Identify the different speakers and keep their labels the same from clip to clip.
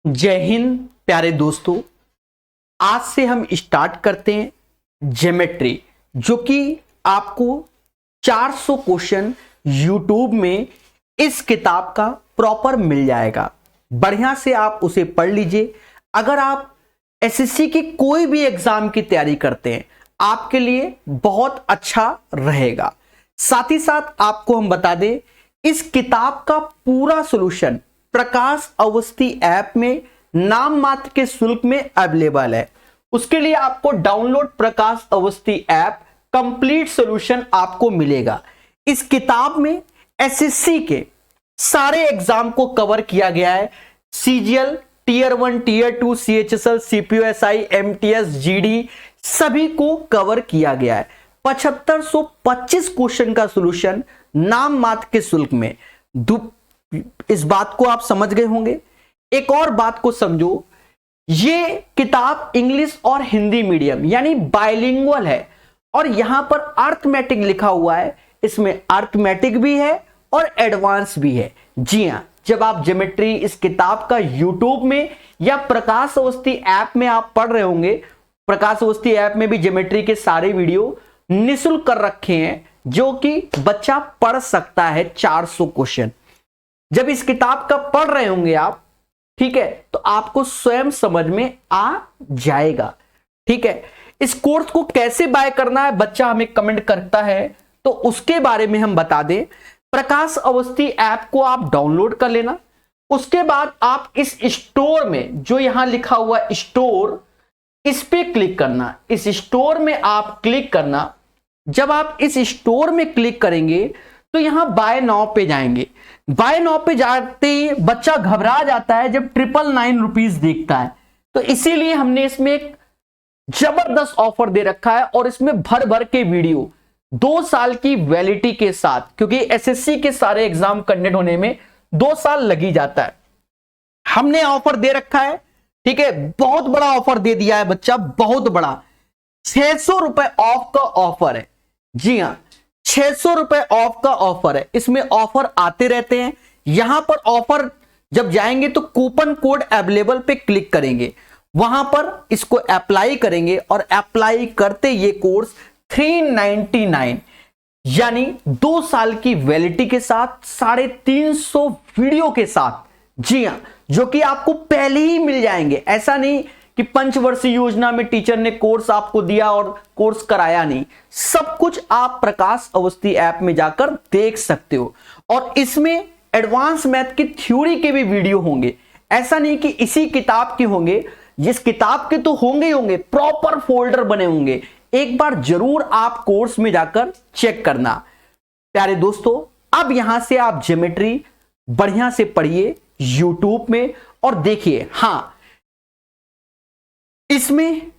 Speaker 1: जय हिंद प्यारे दोस्तों। आज से हम स्टार्ट करते हैं ज्योमेट्री, जो कि आपको 400 क्वेश्चन यूट्यूब में इस किताब का प्रॉपर मिल जाएगा। बढ़िया से आप उसे पढ़ लीजिए। अगर आप एसएससी की कोई भी एग्जाम की तैयारी करते हैं, आपके लिए बहुत अच्छा रहेगा। साथ ही साथ आपको हम बता दें, इस किताब का पूरा सॉल्यूशन प्रकाश अवस्थी ऐप में नाम मात्र के शुल्क में अवेलेबल है। उसके लिए आपको डाउनलोड प्रकाश अवस्थी ऐप कंप्लीट सॉल्यूशन आपको मिलेगा। इस किताब में एसएससी के सारे एग्जाम को कवर किया गया है। CGL, tier 1, tier 2, CHSL, CPUSI, MTS, GD सभी को कवर किया गया है। 7525 क्वेश्चन का सॉल्यूशन नाम मात्र के शुल्क में। इस बात को आप समझ गए होंगे। एक और बात को समझो, ये किताब इंग्लिश और हिंदी मीडियम यानी बाइलिंगुअल है और यहां पर अर्थमेटिक लिखा हुआ है। इसमें अर्थमेटिक भी है और एडवांस भी है। जी हां, जब आप ज्योमेट्री इस किताब का यूट्यूब में या प्रकाश अवस्थी ऐप में आप पढ़ रहे होंगे, प्रकाश अवस्थी ऐप में भी ज्योमेट्री के सारे वीडियो निःशुल्क कर रखे हैं, जो कि बच्चा पढ़ सकता है 400 क्वेश्चन। जब इस किताब का पढ़ रहे होंगे आप, ठीक है, तो आपको स्वयं समझ में आ जाएगा। ठीक है, इस कोर्स को कैसे बाय करना है, बच्चा हमें कमेंट करता है, तो उसके बारे में हम बता दें। प्रकाश अवस्थी ऐप को आप डाउनलोड कर लेना। उसके बाद आप इस स्टोर में, जो यहां लिखा हुआ स्टोर, इस पे क्लिक करना। इस स्टोर में आप क्लिक करना। जब आप इस स्टोर में क्लिक करेंगे तो यहां बाय नाउ पे जाएंगे। बाय नाउ पे जाते ही बच्चा घबरा जाता है जब 999 रुपीज देखता है। तो इसीलिए हमने इसमें एक जबरदस्त ऑफर दे रखा है और इसमें भर भर के वीडियो 2 साल की वैलिडिटी के साथ, क्योंकि एसएससी के सारे एग्जाम कंडक्ट होने में 2 साल लग ही जाता है। हमने ऑफर दे रखा है। ठीक है, बहुत बड़ा ऑफर दे दिया है बच्चा, बहुत बड़ा। 600 रुपए ऑफ का ऑफर है। जी हां, 600 रुपए ऑफ का ऑफर है। इसमें ऑफर आते रहते हैं। यहां पर ऑफर जब जाएंगे तो कूपन कोड अवेलेबल पे क्लिक करेंगे, वहां पर इसको अप्लाई करेंगे और अप्लाई करते ये कोर्स 399 यानी 2 साल की वैलिडिटी के साथ 350 वीडियो के साथ। जी हां, जो कि आपको पहले ही मिल जाएंगे। ऐसा नहीं कि पंचवर्षीय योजना में टीचर ने कोर्स आपको दिया और कोर्स कराया नहीं। सब कुछ आप प्रकाश अवस्थी ऐप में जाकर देख सकते हो। और इसमें एडवांस मैथ की थ्योरी के भी वीडियो होंगे। ऐसा नहीं कि इसी किताब के होंगे, जिस किताब के तो होंगे ही होंगे, प्रॉपर फोल्डर बने होंगे। एक बार जरूर आप कोर्स में जाकर चेक करना। प्यारे दोस्तों, अब यहां से आप ज्योमेट्री बढ़िया से पढ़िए यूट्यूब में और देखिए। हां, इसमें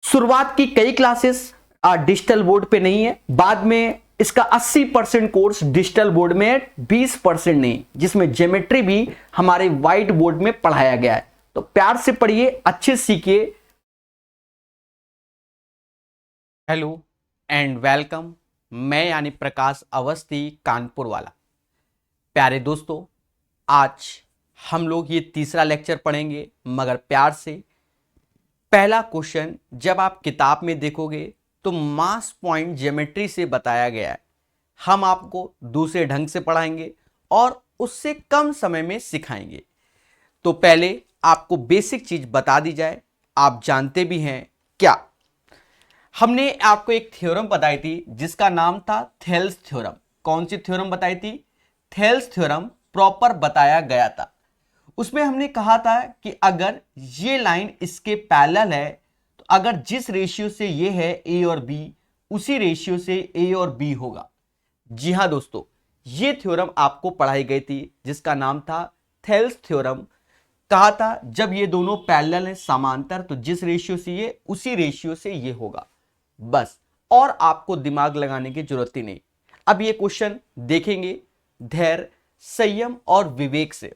Speaker 1: शुरुआत की कई क्लासेस डिजिटल बोर्ड पे नहीं है। बाद में इसका 80% कोर्स डिजिटल बोर्ड में है, 20% नहीं, जिसमें ज्योमेट्री भी हमारे व्हाइट बोर्ड में पढ़ाया गया है। तो प्यार से पढ़िए, अच्छे सीखिए। Hello and welcome. मैं यानी प्रकाश अवस्थी, कानपुर वाला। प्यारे दोस्तों, आज हम लोग ये तीसरा लेक्चर पढ़ेंगे, मगर प्यार से। पहला क्वेश्चन जब आप किताब में देखोगे तो मास पॉइंट ज्योमेट्री से बताया गया है। हम आपको दूसरे ढंग से पढ़ाएंगे और उससे कम समय में सिखाएंगे। तो पहले आपको बेसिक चीज बता दी जाए। आप जानते भी हैं क्या, हमने आपको एक थ्योरम बताई थी जिसका नाम था थेल्स थ्योरम। कौन सी थ्योरम बताई थी? थेल्स थ्योरम प्रॉपर बताया गया था। उसमें हमने कहा था कि अगर ये लाइन इसके पैरेलल है, तो अगर जिस रेशियो से ये है ए और बी, उसी रेशियो से ए और बी होगा। जी हां दोस्तों, ये थ्योरम आपको पढ़ाई गई थी जिसका नाम था थेल्स थ्योरम। कहा था जब ये दोनों पैरेलल है, समांतर, तो जिस रेशियो से ये, उसी रेशियो से ये होगा। बस, और आपको दिमाग लगाने की जरूरत ही नहीं। अब ये क्वेश्चन देखेंगे धैर्य, संयम और विवेक से।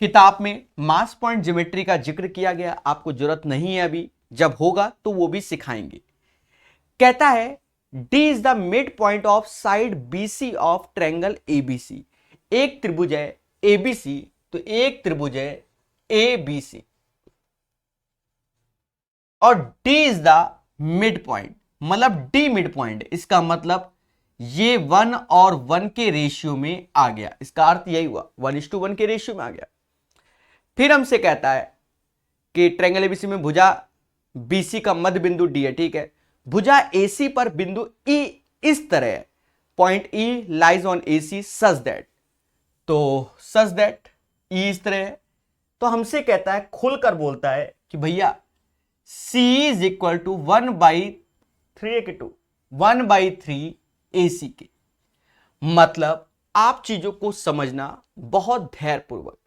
Speaker 1: किताब में मास पॉइंट ज्योमेट्री का जिक्र किया गया, आपको जरूरत नहीं है अभी, जब होगा तो वो भी सिखाएंगे। कहता है D is the mid point of side BC of triangle ABC. एक त्रिभुज है एबीसी, तो एक त्रिभुज है ए बी सी और D is the mid point, मतलब डी मिड पॉइंट। इसका मतलब ये 1 और 1 के रेशियो में आ गया, इसका अर्थ यही हुआ 1:1 के रेशियो में आ गया। फिर हमसे कहता है कि ट्रायंगल एबीसी में भुजा बीसी का मध्य बिंदु डी है, ठीक है। भुजा एसी पर बिंदु ई इस तरह है, point E lies on AC such that, तो सच दैट ई इस तरह है। तो हमसे कहता है, खुलकर बोलता है कि भैया C is equal to 1/3 AC के। मतलब आप चीजों को समझना बहुत धैर्यपूर्वक।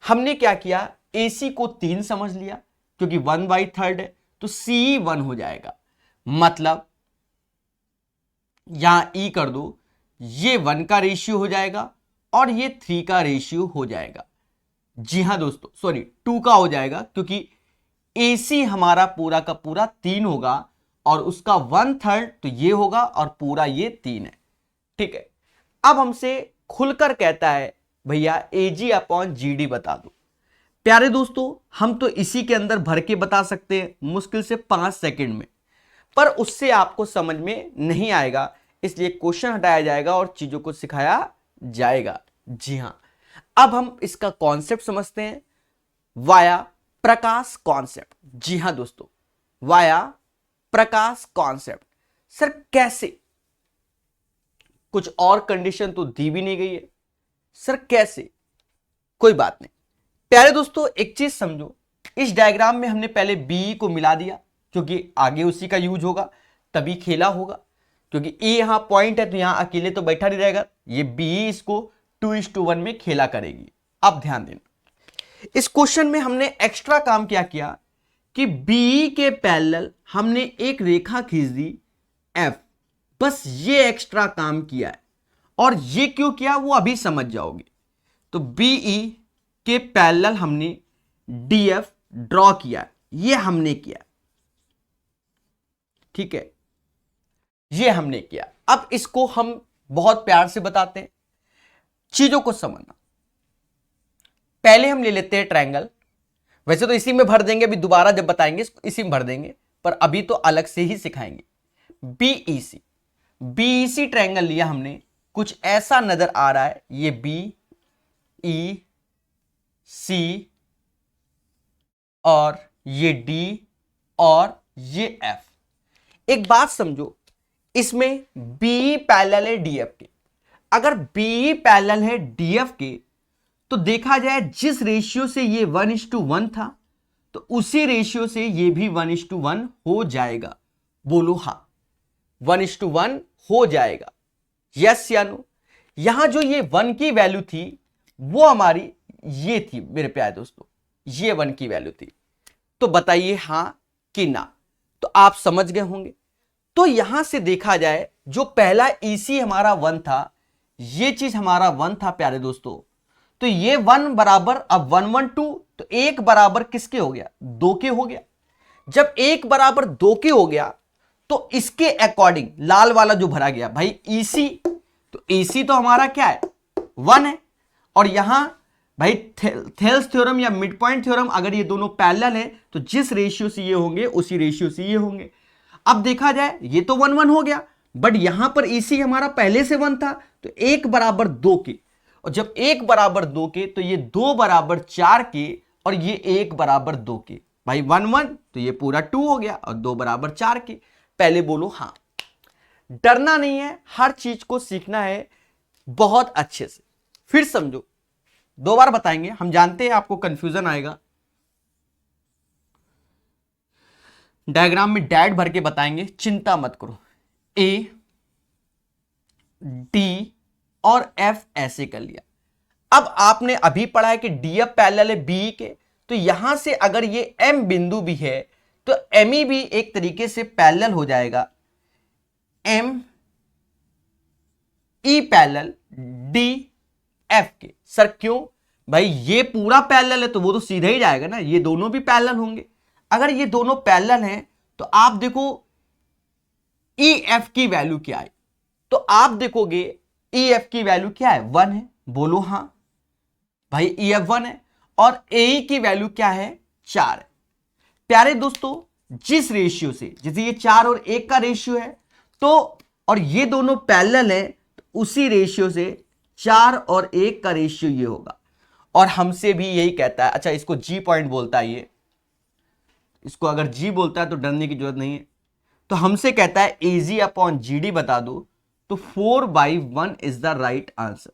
Speaker 1: हमने क्या किया, AC को 3 समझ लिया क्योंकि 1/3 है, तो C 1 हो जाएगा। मतलब यहां E कर दो, ये 1 का रेशियो हो जाएगा और ये 3 का रेशियो हो जाएगा। जी हां दोस्तों, सॉरी 2 का हो जाएगा क्योंकि AC हमारा पूरा का पूरा 3 होगा और उसका 1/3 तो ये होगा और पूरा ये 3 है, ठीक है। अब हमसे खुलकर कहता है भैया AG/GD बता दो। प्यारे दोस्तों, हम तो इसी के अंदर भर के बता सकते हैं मुश्किल से 5 सेकंड में, पर उससे आपको समझ में नहीं आएगा, इसलिए क्वेश्चन हटाया जाएगा और चीजों को सिखाया जाएगा। जी हां, अब हम इसका कॉन्सेप्ट समझते हैं, वाया प्रकाश कॉन्सेप्ट। जी हां दोस्तों, वाया प्रकाश कॉन्सेप्ट। सर कैसे? कुछ और कंडीशन तो दी भी नहीं गई है सर, कैसे? कोई बात नहीं। प्यारे दोस्तों, एक चीज समझो, इस डायग्राम में हमने पहले बी को मिला दिया क्योंकि आगे उसी का यूज होगा, तभी खेला होगा। क्योंकि ए यहां पॉइंट है तो यहां अकेले तो बैठा नहीं रहेगा, ये बी इसको 2:1 में खेला करेगी। अब ध्यान देना, इस क्वेश्चन में हमने एक्स्ट्रा काम क्या किया कि बी के पैरेलल हमने एक रेखा खींच दी एफ, बस ये एक्स्ट्रा काम किया है। और ये क्यों किया वो अभी समझ जाओगे। तो बीई के पैरेलल हमने डीएफ ड्रॉ किया, ये हमने किया, ठीक है, ये हमने किया। अब इसको हम बहुत प्यार से बताते हैं, चीजों को समझना। पहले हम ले लेते हैं ट्रायंगल, वैसे तो इसी में भर देंगे, अभी दोबारा जब बताएंगे इसी में भर देंगे, पर अभी तो अलग से ही सिखाएंगे। बीईसी, बीईसी ट्रायंगल लिया हमने, कुछ ऐसा नजर आ रहा है, ये बी ई सी और ये डी और ये एफ। एक बात समझो, इसमें बी पैरेलल है डीएफ के। अगर बी पैरेलल है डीएफ के तो देखा जाए जिस रेशियो से ये 1:1 था तो उसी रेशियो से ये भी 1:1 हो जाएगा। बोलो हां, 1:1 हो जाएगा, यस या नो। यहां जो ये 1 की वैल्यू थी वो हमारी ये थी मेरे प्यारे दोस्तों, ये 1 की वैल्यू थी। तो बताइए हां कि ना, तो आप समझ गए होंगे। तो यहां से देखा जाए जो पहला EC हमारा 1 था, ये चीज हमारा 1 था प्यारे दोस्तों, तो ये 1 बराबर अब 1 1 2, तो 1 बराबर किसके हो गया, 2 के हो गया। जब 1 बराबर 2 के हो गया तो इसके अकॉर्डिंग लाल वाला जो भरा गया भाई EC, तो EC तो हमारा क्या है 1 है। और यहां भाई थेल्स थ्योरम या मिड पॉइंट थ्योरम, अगर ये दोनों पैरेलल है तो जिस रेशियो से ये होंगे उसी रेशियो से ये होंगे। अब देखा जाए ये तो 1 1 हो गया, बट यहां पर EC हमारा पहले से 1 था, तो 1 बराबर 2 के, और जब 1 बराबर 2 के तो ये 2 बराबर 4 के और ये 1 बराबर 2 के। भाई 1 1 तो ये पूरा 2 हो गया और 2 बराबर 4 के। पहले बोलो हां, डरना नहीं है, हर चीज को सीखना है बहुत अच्छे से। फिर समझो, 2 बार बताएंगे, हम जानते हैं आपको कंफ्यूजन आएगा, डायग्राम में डैट भर के बताएंगे, चिंता मत करो। ए डी और एफ ऐसे कर लिया। अब आपने अभी पढ़ा है कि डीएफ पैरेलल है बी के, तो यहां से अगर ये एम बिंदु भी है तो एमई भी एक तरीके से पैरेलल हो जाएगा M E parallel D F के। सर क्यों भाई, ये पूरा पैरेलल है तो वो तो सीधा ही जाएगा ना, ये दोनों भी पैरेलल होंगे। अगर ये दोनों पैरेलल हैं तो आप देखो ई एफ की वैल्यू क्या है, तो आप देखोगे ई एफ की वैल्यू क्या है 1 है। बोलो हां भाई EF1 है और AE की वैल्यू क्या है 4 है। प्यारे दोस्तों जिस रेशियो से, जैसे ये 4 और 1 का रेशियो है तो, और ये दोनों पैरेलल है तो उसी रेशियो से 4 और 1 का रेशियो ये होगा। और हमसे भी यही कहता है, अच्छा इसको G पॉइंट बोलता है, ये इसको अगर G बोलता है तो डरने की जरूरत नहीं है। तो हमसे कहता है AG अपॉन GD बता दो, तो 4/1 इज द राइट आंसर।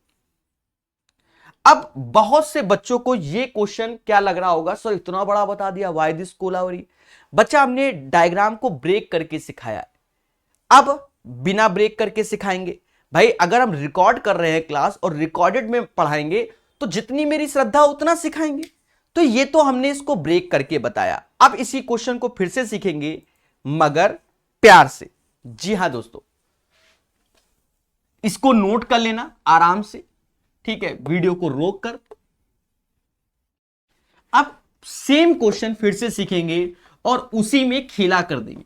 Speaker 1: अब बहुत से बच्चों को ये क्वेश्चन क्या लग रहा होगा, सर इतना बड़ा बता दिया, व्हाई दिस कोलावरी। बच्चा हमने डायग्राम को ब्रेक करके सिखाया है, अब बिना ब्रेक करके सिखाएंगे। भाई अगर हम रिकॉर्ड कर रहे हैं क्लास और रिकॉर्डेड में पढ़ाएंगे तो जितनी मेरी श्रद्धा उतना सिखाएंगे। तो ये तो हमने इसको ब्रेक करके बताया, अब इसी क्वेश्चन को फिर से सीखेंगे मगर प्यार से। जी हां दोस्तों, इसको नोट कर लेना आराम से, ठीक है, वीडियो को रोक कर। अब सेम क्वेश्चन फिर से सीखेंगे और उसी में खेला कर देंगे।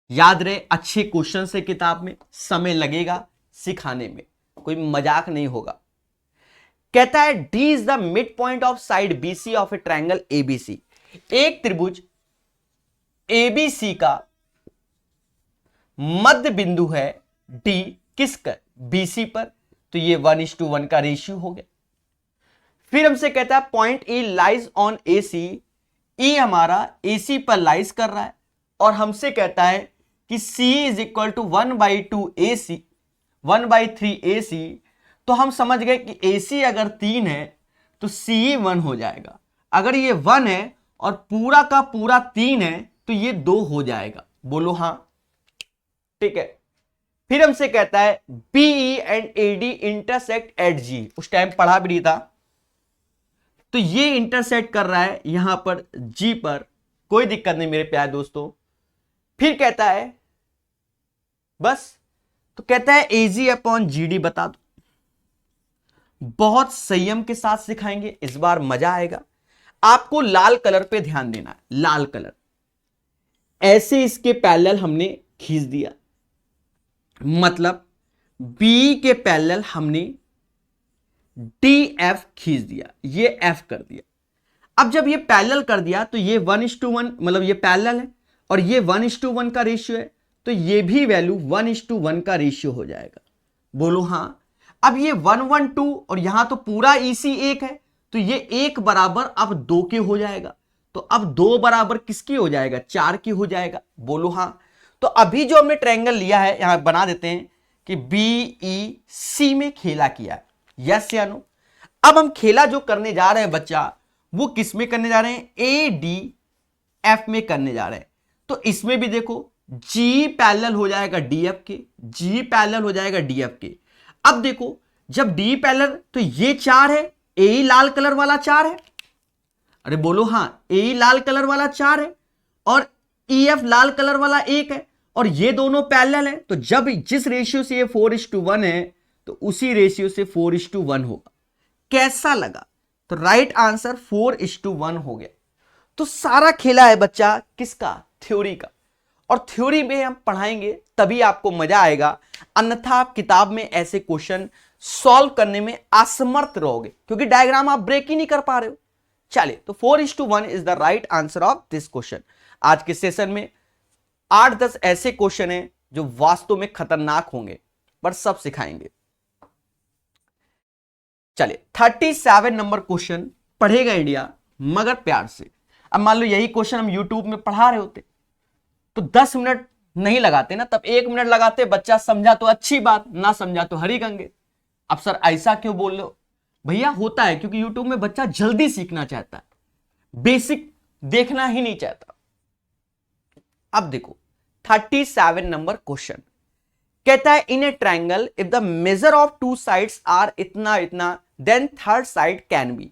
Speaker 1: याद रहे अच्छे क्वेश्चन से किताब में, समय लगेगा सिखाने में, कोई मजाक नहीं होगा। कहता है D is the mid point of side BC of a triangle ABC। एक त्रिभुज ABC का मध्य बिंदु है D किसका, BC पर, तो ये 1:1 का रेशियो हो गया। फिर हमसे कहता है point E lies on AC, E हमारा AC पर लाइज कर रहा है और हमसे कहता है कि C is equal to 1/2 AC, 1/3 AC। तो हम समझ गए कि AC अगर 3 है तो CE 1 हो जाएगा। अगर ये 1 है और पूरा का पूरा 3 है तो ये 2 हो जाएगा। बोलो हां, ठीक है। फिर हमसे कहता है BE and AD intersect at G, उस टाइम पढ़ा भी नहीं था, तो ये इंटरसेक्ट कर रहा है यहां पर G पर, कोई दिक्कत नहीं मेरे प्यारे दोस्तों। फिर कहता है बस, तो कहता है AG अपॉन GD बता दो। बहुत संयम के साथ सिखाएंगे, इस बार मजा आएगा। आपको लाल कलर पे ध्यान देना है, लाल कलर ऐसे इसके पैरेलल हमने खींच दिया, मतलब B के पैरेलल हमने DF खींच दिया, ये F कर दिया। अब जब ये पैरेलल कर दिया तो ये 1:1, मतलब ये पैरेलल है और ये 1:1 का रेशियो है, तो ये भी वैल्यू 1:1 का रेशियो हो जाएगा। बोलो हां। अब ये 1 1 2 और यहां तो पूरा EC 1 है, तो ये 1 बराबर अब 2 के हो जाएगा। तो अब 2 बराबर किसकी हो जाएगा, 4 की हो जाएगा। बोलो हां। तो अभी जो हमने ट्रायंगल लिया है यहां बना देते हैं कि BEC में खेला किया है, यस या नो। अब हम खेला जो करने जा रहे हैं बच्चा, वो किस में करने जा रहे हैं, ADF में करने जा रहे हैं। तो इसमें भी देखो G पैरेलल हो जाएगा DF के, G पैरेलल हो जाएगा DF के। अब देखो जब D पैरेलल तो ये 4 है, AE लाल कलर वाला 4 है, अरे बोलो हां, AE लाल कलर वाला 4 है और EF लाल कलर वाला 1 है, और ये दोनों पैरेलल है। तो जब जिस रेशियो से ये 4:1 है तो उसी रेशियो से 4:1 होगा। कैसा लगा, तो राइट आंसर 4:1 हो गया। तो सारा खेला है बच्चा किसका, थ्योरी का, और थ्योरी में हम पढ़ाएंगे तभी आपको मजा आएगा, अन्यथा आप किताब में ऐसे क्वेश्चन सॉल्व करने में असमर्थ रहोगे क्योंकि डायग्राम आप ब्रेक ही नहीं कर पा रहे हो। चलिए, तो 4:1 is the right answer of this question. आज के सेशन में 8-10 ऐसे क्वेश्चन हैं जो वास्तव में खतरनाक होंगे, पर सब सिखाएंगे। चलिए 37 नंबर क्वेश्चन पढ़ेगा इंडिया मगर प्यार से। अब मान लो यही क्वेश्चन हम यूट्यूब में पढ़ा रहे होते तो 10 मिनट नहीं लगाते ना, तब 1 मिनट लगाते, बच्चा समझा तो अच्छी बात, ना समझा तो हरी गंगे। अब सर ऐसा क्यों बोल रहे हो, भैया होता है क्योंकि यूट्यूब में बच्चा जल्दी सीखना चाहता है, बेसिक देखना ही नहीं चाहता। अब देखो 37 नंबर क्वेश्चन कहता है in a triangle if the measure of 2 sides are इतना इतना then third side can be.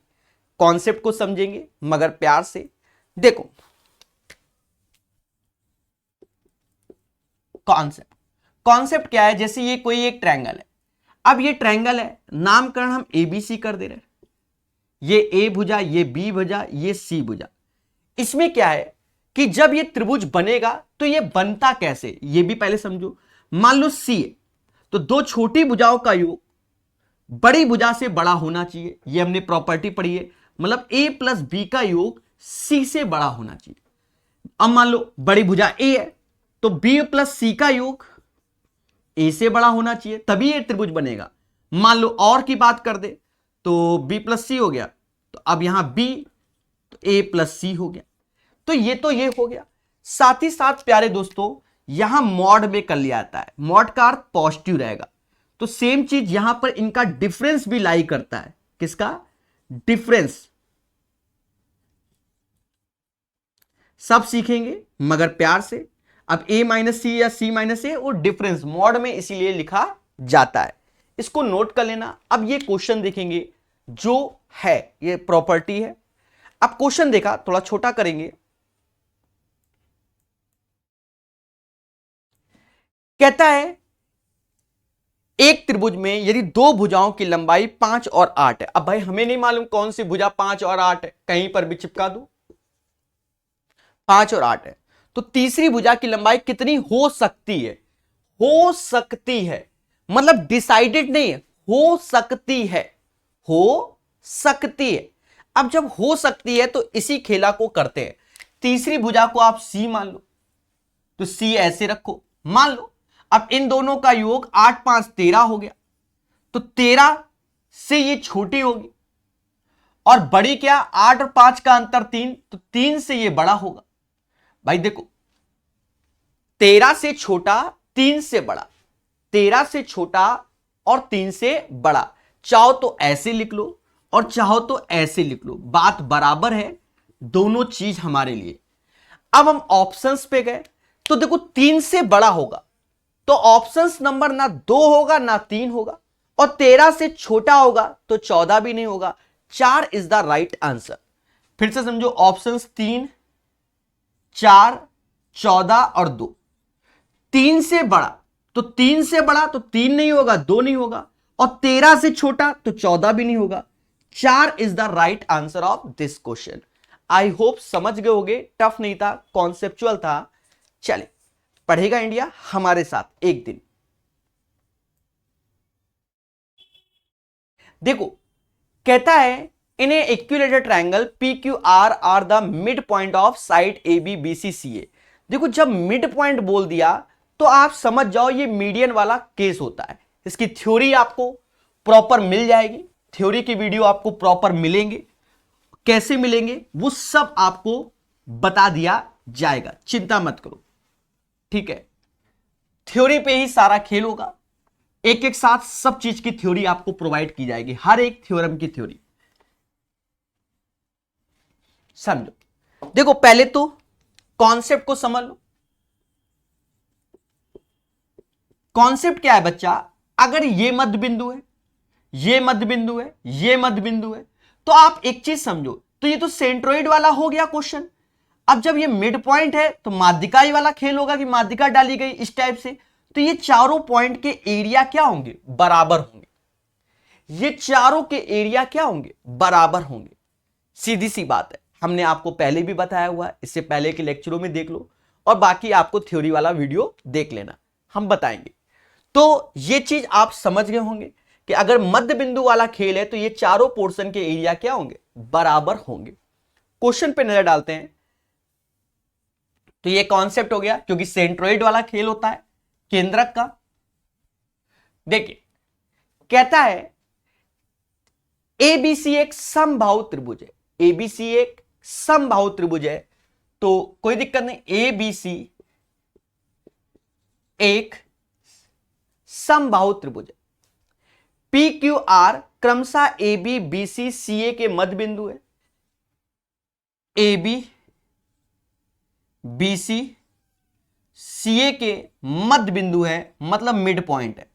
Speaker 1: Concept को समझेंगे मगर प्यार से। देखो कॉन्सेप्ट क्या है, जैसे ये कोई एक ट्रायंगल है, अब ये ट्रायंगल है, नामकरण हम ABC कर दे रहे हैं, ये A भुजा, ये B भुजा, ये C भुजा। इसमें क्या है कि जब ये त्रिभुज बनेगा तो ये बनता कैसे, ये भी पहले समझो। मान लो C है तो 2 छोटी भुजाओं का योग बड़ी भुजा से बड़ा होना चाहिए, ये हमने प्रॉपर्टी पढ़ी है, मतलब a प्लस बी का योग c से बड़ा होना चाहिए। अब मान लो बड़ी भुजा a है तो b प्लस c का योग a से बड़ा होना चाहिए, तभी ये त्रिभुज बनेगा। मान लो और की बात कर दे तो b प्लस c हो गया, तो अब यहां b तो a प्लस c हो गया, तो ये हो गया। साथ ही साथ प्यारे दोस्तों यहां मॉड में कर लिया जाता है, मॉड का अर्थ पॉजिटिव रहेगा, तो सेम चीज यहां पर इनका डिफरेंस भी लाई करता है। किसका डिफरेंस? सब सीखेंगे मगर प्यार से। अब a माइनस सी या c माइनस ए वो डिफरेंस मॉड में इसीलिए लिखा जाता है, इसको नोट कर लेना। अब ये क्वेश्चन देखेंगे जो है, ये प्रॉपर्टी है। अब क्वेश्चन देखा, थोड़ा छोटा करेंगे। कहता है एक त्रिभुज में यदि दो भुजाओं की लंबाई 5 और 8 है। अब भाई हमें नहीं मालूम कौन सी भुजा 5 और 8 है, कहीं पर भी चिपका दो, 5 और 8 है, तो तीसरी भुजा की लंबाई कितनी हो सकती है? हो सकती है मतलब डिसाइडेड नहीं है, हो सकती है, हो सकती है। अब जब हो सकती है तो इसी खेला को करते हैं। तीसरी भुजा को आप c मान लो, तो c ऐसे रखो, मान लो। अब इन दोनों का योग 8 5 13 हो गया, तो 13 से ये छोटी होगी और बड़ी क्या? 8 और 5 का अंतर 3, तो 3 से ये बड़ा होगा। भाई देखो 13 से छोटा 3 से बड़ा, 13 से छोटा और 3 से बड़ा, चाहो तो ऐसे लिख लो और चाहो तो ऐसे लिख लो, बात बराबर है, दोनों चीज हमारे लिए। अब हम ऑप्शंस पे गए तो देखो 3 से बड़ा होगा तो ऑप्शंस नंबर ना 2 होगा ना 3 होगा, और 13 से छोटा होगा तो 14 भी नहीं होगा, 4 इज द राइट आंसर। फिर से समझो, ऑप्शंस 3 4 14 और 2। 3 से बड़ा तो 3 से बड़ा तो 3 नहीं होगा, 2 नहीं होगा, और 13 से छोटा तो 14 भी नहीं होगा, 4 is the right answer of this question. I hope समझ गए होगे, टफ नहीं था, कॉन्सेप्चुअल था। चले, पढ़ेगा इंडिया हमारे साथ एक दिन। देखो कहता है in a equilateral triangle PQR are the mid point of side ABBCCA। देखो जब मिड पॉइंट बोल दिया तो आप समझ जाओ ये मीडियन वाला केस होता है। इसकी थ्योरी आपको प्रॉपर मिल जाएगी, थ्योरी की वीडियो आपको प्रॉपर मिलेंगे, कैसे मिलेंगे वो सब आपको बता दिया जाएगा, चिंता मत करो, ठीक है। थ्योरी पे ही सारा खेल होगा, एक एक साथ सब चीज की थ्योरी आपको प्रोवाइड की जाएगी, हर एक थ्योरम की थ्योरी समझो। देखो पहले तो कॉन्सेप्ट को समझ लो। कॉन्सेप्ट क्या है बच्चा? अगर ये मध्य बिंदु है, ये मध्य बिंदु है, ये मध्य बिंदु है, तो आप एक चीज समझो, तो ये तो सेंट्रोइड वाला हो गया क्वेश्चन। अब जब ये मिड पॉइंट है तो माध्यिकाई वाला खेल होगा कि माध्यिका डाली गई इस टाइप से, तो ये चारों पॉइंट के एरिया क्या होंगे? बराबर होंगे। ये चारों के एरिया क्या होंगे? बराबर होंगे। सीधी सी बात है, हमने आपको पहले भी बताया हुआ है, इससे पहले के लेक्चरों में देख लो, और बाकी आपको थ्योरी वाला वीडियो देख लेना, हम बताएंगे। तो ये चीज आप समझ गए होंगे कि अगर मध्य बिंदु वाला खेल है तो ये चारों पोर्शन के एरिया क्या होंगे? बराबर होंगे। क्वेश्चन पे नजर डालते हैं। तो ये कॉन्सेप्ट हो गया, क्योंकि सेंट्रोइड वाला खेल होता है केंद्रक का। देखिए कहता है ABC एक समबाहु त्रिभुज है, ABC एक समबाहु त्रिभुज है, तो कोई दिक्कत नहीं, ABC एक समबाहु त्रिभुज है। PQR क्रमशः AB BC CA के मध्य बिंदु है, AB BC CA के मध्य बिंदु है, मतलब मिड पॉइंट है,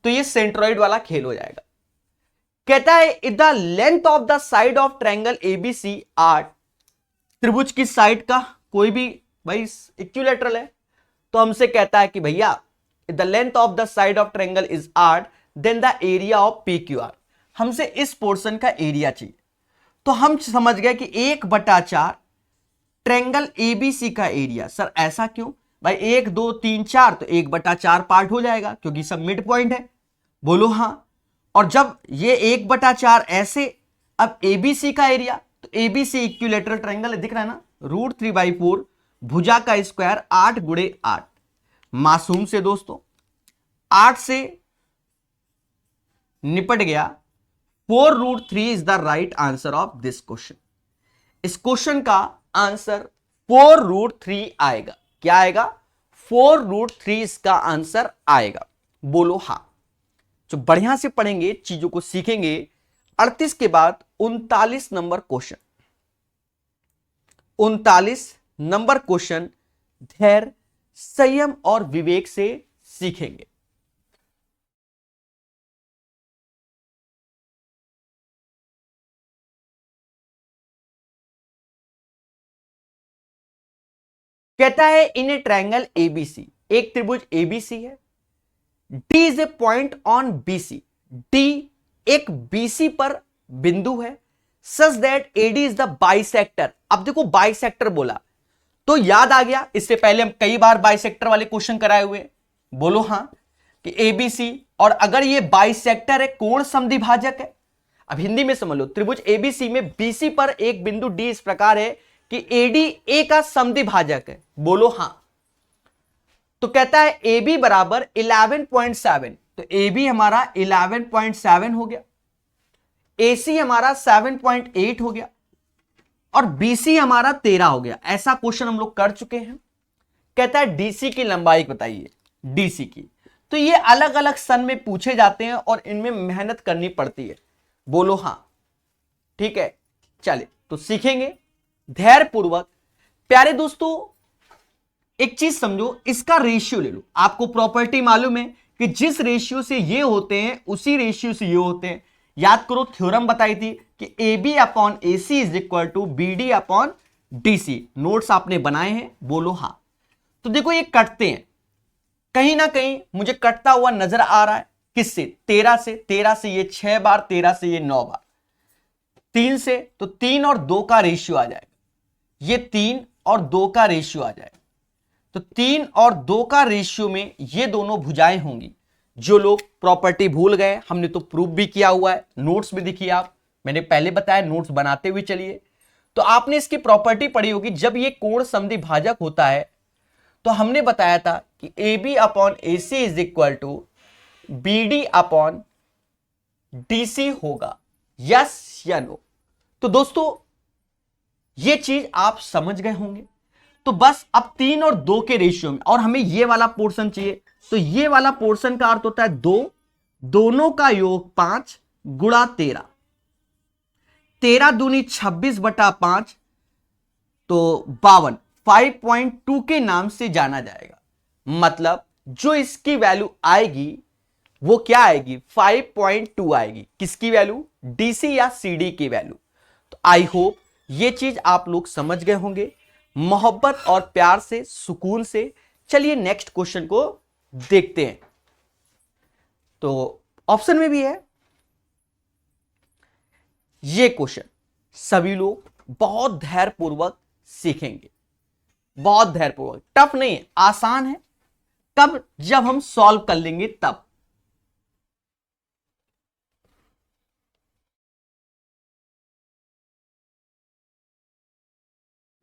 Speaker 1: तो ये सेंट्रोइड वाला खेल हो जाएगा। कहता है if the length of the side of triangle ABC are, त्रिभुज की साइड का कोई भी भाई इक्विलेटरल है, तो हमसे कहता है कि भैया if the length of the side of triangle is r then the area of PQR, हमसे इस पोर्शन का एरिया चाहिए। तो हम समझ गए कि 1/4 ट्रायंगल ABC का एरिया। सर ऐसा क्यों भाई? 1 2 3 4 तो 1/4 पार्ट हो जाएगा, क्योंकि सब मिड पॉइंट है। बोलो हाँ। और जब ये 1/4 ऐसे, अब एबीसी का एरिया, तो एबीसी इक्विलेटरल ट्रायंगल दिख रहा है ना, √3/4 भुजा का स्क्वायर 8 × 8। मासूम से दोस्तों 8 से निपट गया, 4√3 is the right answer of this question. इस क्वेश्चन का आंसर 4√3 आएगा। क्या आएगा? 4√3 इसका आंसर आएगा। बोलो हां। जो बढ़िया से पढ़ेंगे, चीजों को सीखेंगे। 38 के बाद 39 नंबर क्वेश्चन, 39 नंबर क्वेश्चन धैर्य, संयम और विवेक से सीखेंगे। कहता है इन ए ट्रायंगल एबीसी, एक त्रिभुज एबीसी है, D is a point on BC, D एक बीसी पर बिंदु है, such that AD is the bisector. अब देखो बाइसेक्टर बोला तो याद आ गया, इससे पहले हम कई बार बाइसेक्टर वाले क्वेश्चन कराए हुए। बोलो हां कि एबीसी, और अगर ये बाइसेक्टर है, कोण समद्विभाजक है। अब हिंदी में समझ लो, त्रिभुज एबीसी में बीसी पर एक बिंदु डी इस प्रकार है कि एडी ए का समद्विभाजक है। बोलो हां। तो कहता है ए बी बराबर 11.7, तो ए बी हमारा 11.7 हो गया, ए सी हमारा 7.8 हो गया, और बीसी हमारा 13 हो गया। ऐसा क्वेश्चन हम लोग कर चुके हैं। कहता है डीसी की लंबाई बताइए, डीसी की। तो ये अलग अलग सन में पूछे जाते हैं और इनमें मेहनत करनी पड़ती है। बोलो हां, ठीक है। चलिए तो सीखेंगे धैर्य पूर्वक। प्यारे दोस्तों एक चीज समझो, इसका रेशियो ले लो। आपको प्रॉपर्टी मालूम है कि जिस रेशियो से ये होते हैं उसी रेशियो से ये होते हैं। याद करो, थ्योरम बताई थी कि AB/AC is equal to BD/DC। Notes आपने बनाए हैं? बोलो हां। तो देखो ये कटते हैं, कहीं ना कहीं मुझे कटता हुआ नजर आ रहा है। किससे? 13 से। 13 से ये 6 बार, 13 से ये 9 बार, 3 से तो 3 और 2 का रेशियो आ जाएगा, ये 3 और 2 का रेशियो आ जाएगा। तो 3 और 2 का रेशियो में ये दोनों भुजाएं होंगी। जो लोग प्रॉपर्टी भूल गए, हमने तो प्रूफ भी किया हुआ है, नोट्स भी देखिए आप, मैंने पहले बताया, नोट्स बनाते हुए चलिए। तो आपने इसकी प्रॉपर्टी पढ़ी होगी, जब ये कोण समद्विभाजक होता है तो हमने बताया था कि AB/AC is equal to BD/DC होगा। यस या नो? तो दोस्तों ये चीज आप समझ गए होंगे। तो बस अब 3 और 2 के रेशियो में, और हमें ये वाला पोर्शन चाहिए, तो ये वाला पोर्शन का अर्थ होता है 2, दोनों का योग 5 गुणा 13, 13 दूनी 26/5, तो 52, 5.2 के नाम से जाना जाएगा। मतलब जो इसकी वैल्यू आएगी वो क्या आएगी? 5.2 आएगी। किसकी वैल्यू? डीसी या सीडी की वैल्यू। तो आई होप ये चीज आप लोग समझ गए होंगे, मोहब्बत और प्यार से, सुकून से। चलिए नेक्स्ट क्वेश्चन को देखते हैं। तो ऑप्शन में भी है ये क्वेश्चन, सभी लोग बहुत धैर्यपूर्वक सीखेंगे, बहुत धैर्यपूर्वक। टफ नहीं है, आसान है। कब? जब हम सॉल्व कर लेंगे तब।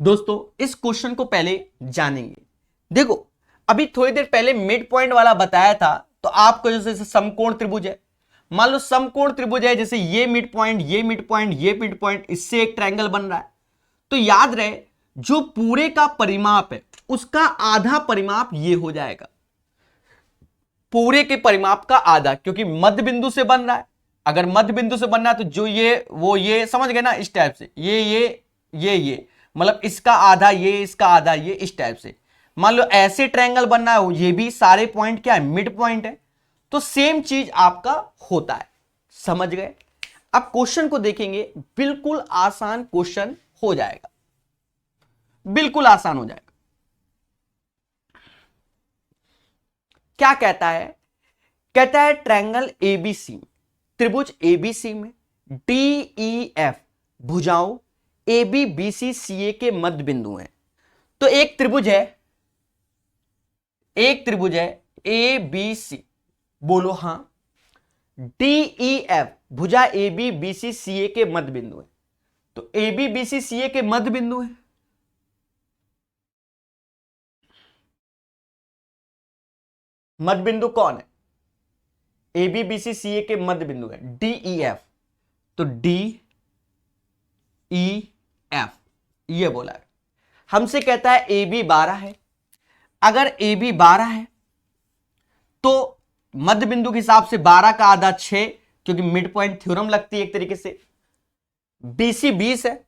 Speaker 1: दोस्तों इस क्वेश्चन को पहले जानेंगे। देखो अभी थोड़ी देर पहले मिड पॉइंट वाला बताया था, तो आपको जैसे समकोण त्रिभुज है, मान लो समकोण त्रिभुज है, जैसे ये मिड पॉइंट, ये मिड पॉइंट, ये मिड पॉइंट, इससे एक ट्रायंगल बन रहा है। तो याद रहे जो पूरे का परिमाप है उसका आधा परिमाप ये हो जाएगा, पूरे के परिमाप का आधा, क्योंकि मध्य बिंदु से बन रहा है। अगर मध्य बिंदु से बन रहा है तो जो ये वो ये, समझ गए ना, इस टाइप से, ये मतलब इसका आधा ये, इसका आधा ये, इस टाइप से। मान लो ऐसे ट्रायंगल बनना है, ये भी सारे पॉइंट क्या है? मिड पॉइंट है। तो सेम चीज आपका होता है। समझ गए? अब क्वेश्चन को देखेंगे, बिल्कुल आसान क्वेश्चन हो जाएगा, बिल्कुल आसान हो जाएगा। क्या कहता है? कहता है ट्रायंगल एबीसी, त्रिभुज एबीसी में डीईएफ भुजाओं AB BC CA के मध्य बिंदु हैं। तो एक त्रिभुज है, एक त्रिभुज है ABC। बोलो हां। डी ई एफ भुजा ए बी बी सी सी ए के मध्य बिंदु है। तो ए बी बी सी सी ए के मध्य बिंदु है, मध्य बिंदु कौन है? ए बी बी सी सी ए के मध्य बिंदु है डी ई एफ। तो डी ई एफ ये बोला है। हमसे कहता है ए बी 12 है। अगर ए बी 12 है तो मध्य बिंदु के हिसाब से 12 का आधा 6, क्योंकि मिड पॉइंट थ्योरम लगती है एक तरीके से। बीसी 20 है,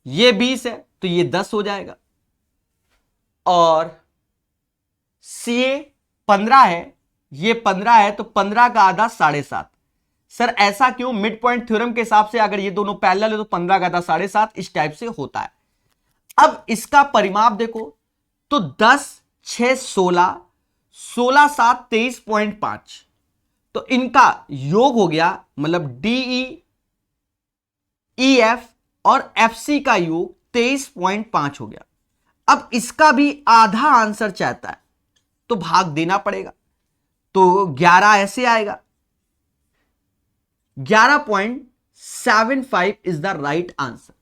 Speaker 1: ये 20 है तो ये 10 हो जाएगा। और सी ए 15 है, ये 15 है तो 15 का आधा 7.5। सर ऐसा क्यों? मिड पॉइंट थ्योरम के हिसाब से अगर ये दोनों पैरेलल है तो 15 का आधा 7.5 इस टाइप से होता है। अब इसका परिमाप देखो तो 10 6 16, 16 7 23.5। तो इनका योग हो गया, मतलब डीई ई एफ और एफ सी का योग 23.5 हो गया। अब इसका भी आधा आंसर चाहता है तो भाग देना पड़ेगा। तो 11 ऐसे आएगा, 11.75 इज द राइट आंसर।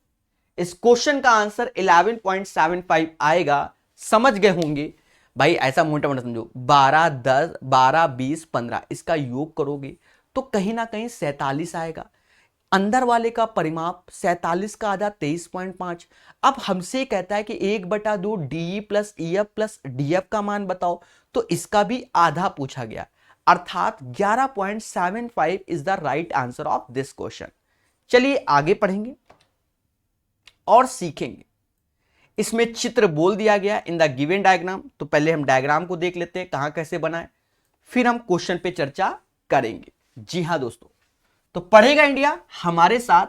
Speaker 1: इस क्वेश्चन का आंसर 11.75 आएगा। समझ गए होंगे भाई, ऐसा मोटा मोटा समझो। 12 10 12 20 15 इसका योग करोगे तो कहीं ना कहीं 47 आएगा। अंदर वाले का परिमाप 47 का आधा 23.5। अब हमसे कहता है कि 1/2 D plus E F plus D F का मान बताओ, तो इसका भी आधा पूछा गया, अर्थात 11.75 is the right answer of this question. चलिए आगे पढ़ेंगे और सीखेंगे। इसमें चित्र बोल दिया गया इन द गिवन डायग्राम। तो पहले हम डायग्राम को देख लेते हैं कहां कैसे बनाए, फिर हम क्वेश्चन पे चर्चा करेंगे। जी हां दोस्तों, तो पढ़ेगा इंडिया हमारे साथ।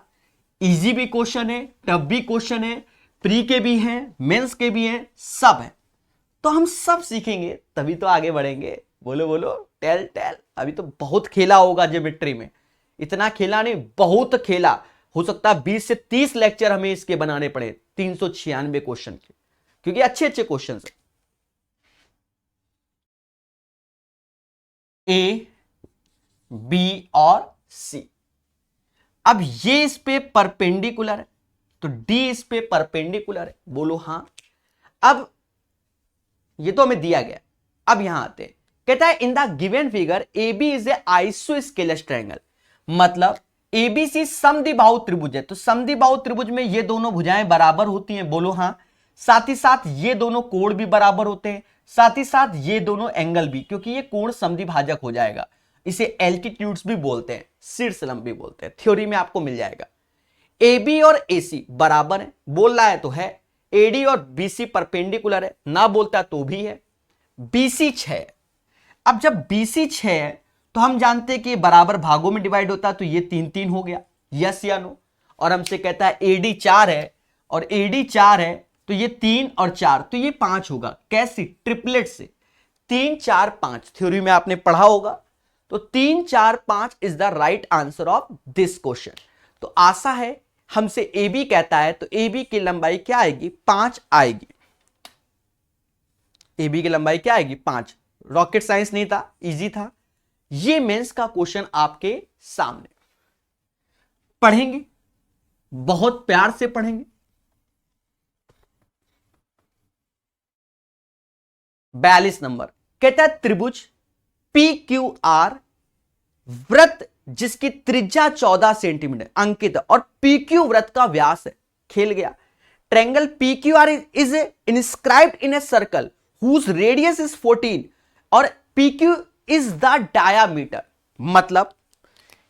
Speaker 1: इजी भी क्वेश्चन है, टफ भी क्वेश्चन है, प्री के भी हैं, मेंस के भी हैं, सब है। तो हम सब सीखेंगे तभी तो आगे बढ़ेंगे। बोलो बोलो, टेल टेल। अभी तो बहुत खेला होगा ज्योमेट्री में, इतना खेला नहीं, बहुत खेला। हो सकता है 20 से 30 लेक्चर हमें इसके बनाने पड़े, 396 क्वेश्चन के, क्योंकि अच्छे अच्छे क्वेश्चन है। ए बी और सी। अब ये इस पे परपेंडिकुलर है तो डी इस पे परपेंडिकुलर है। बोलो हां। अब ये तो हमें दिया गया। अब यहां आते हैं, कहता है in the given figure A B is a isosceles triangle. मतलब एबीसी समद्विबाहु त्रिभुज है। तो समद्विबाहु त्रिभुज में ये दोनों भुजाएं बराबर होती हैं। बोलो हां। साथ ही साथ ये दोनों कोण भी बराबर होते हैं, साथ ही साथ ये दोनों एंगल भी, क्योंकि ये कोण समद्विभाजक हो जाएगा। इसे एल्टीट्यूड्स भी बोलते हैं, शीर्षलंब भी बोलते हैं, थ्योरी में आपको मिल जाएगा। ए बी और ए सी बराबर है, बोल रहा है तो है। एडी और बीसी परपेंडिकुलर है, ना बोलता तो भी है। बीसी 6। अब जब बीसी 6 है तो हम जानते हैं कि बराबर भागों में डिवाइड होता है, तो ये 3 हो गया, यस या नो। और हमसे कहता है एडी 4 है और एडी 4 है तो ये 3 और 4, तो ये 5 होगा। कैसे? ट्रिपलेट से। 3 4 5 थ्योरी में आपने पढ़ा होगा। तो 3 4 5 is the right answer of this question. तो आशा है हमसे ए बी कहता है तो ए बी की लंबाई क्या आएगी? 5 आएगी। ए बी की लंबाई क्या आएगी? 5। रॉकेट साइंस नहीं था, इजी था। ये मेंस का क्वेश्चन आपके सामने। पढ़ेंगे, बहुत प्यार से पढ़ेंगे। 42 नंबर कहता है त्रिभुज पी क्यू आर, वृत्त जिसकी त्रिज्या 14 सेंटीमीटर अंकित और पी क्यू वृत्त का व्यास है। खेल गया। Triangle P Q R is inscribed in a circle whose radius is 14 और P Q is the diameter. मतलब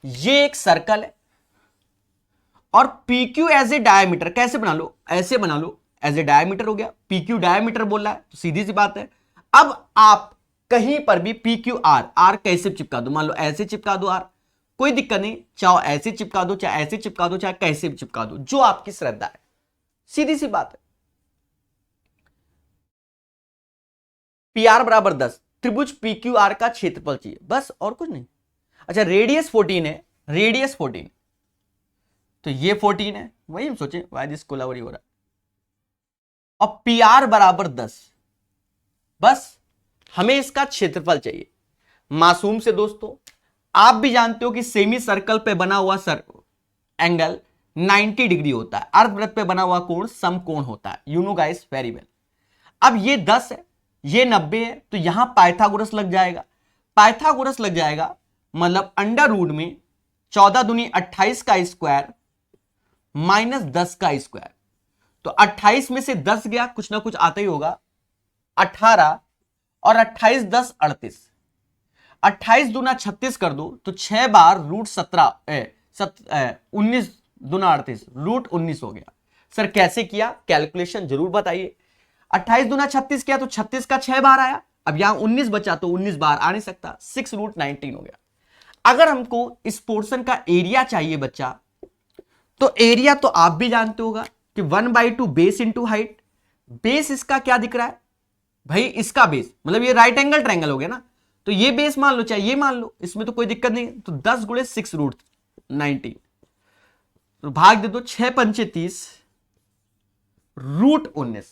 Speaker 1: ये एक सर्कल है और P Q as a diameter. कैसे बना लो? ऐसे बना लो, एज ए डायामीटर हो गया। पी क्यू डायामीटर बोल रहा है तो सीधी सी बात है। अब आप कहीं पर भी पी क्यू आर, आर कैसे चिपका दो? मान लो ऐसे चिपका दो आर, कोई दिक्कत नहीं। चाहे ऐसे चिपका दो, चाहे ऐसे चिपका दो, चाहे कैसे भी चिपका दो, जो आपकी श्रद्धा है। सीधी सी बात है। पी आर बराबर 10, त्रिभुज पी क्यू आर का क्षेत्रफल चाहिए, बस और कुछ नहीं। अच्छा रेडियस 14 है, रेडियस 14 तो ये 14 है, वही हम सोचे वाई दिस कोलावरी हो रहा है। और पी आर बराबर 10, बस हमें इसका क्षेत्रफल चाहिए। मासूम से दोस्तों आप भी जानते हो कि सेमी सर्कल पे बना हुआ एंगल 90 डिग्री होता है, अर्धवृत्त पे बना हुआ कोण समकोण होता है। You know guys very well. अब ये 10 है, ये 90 है, तो यहां पाइथागोरस लग जाएगा। पाइथागोरस लग जाएगा मतलब अंडर रूट में 14 दूनी 28 का स्क्वायर माइनस 10 का स्क्वायर। तो 28 में से 10 गया, कुछ ना कुछ आता ही होगा, 18 और 28 10 38, 28 दूना 36 कर दो तो 6 बार रूट 19 दूना 38 रूट 19 हो गया। सर कैसे किया, कैलकुलेशन जरूर बताइए। 28 दूना 36 किया तो 36 का 6 बार आया, अब यहां 19 बचा तो 19 बार आ नहीं सकता, 6 रूट 19 हो गया। अगर हमको इस पोर्शन का एरिया चाहिए बच्चा, तो एरिया तो आप भी जानते होगा कि 1/2 बेस इंटू हाइट। बेस इसका क्या दिख रहा है भाई, इसका बेस मतलब ये राइट एंगल ट्रायंगल हो गया ना, तो ये बेस मान लो चाहे ये मान लो, इसमें तो कोई दिक्कत नहीं। तो 10 गुणे 6 रूट 19, तो भाग दे दो 6 पंचे 30 रूट 19,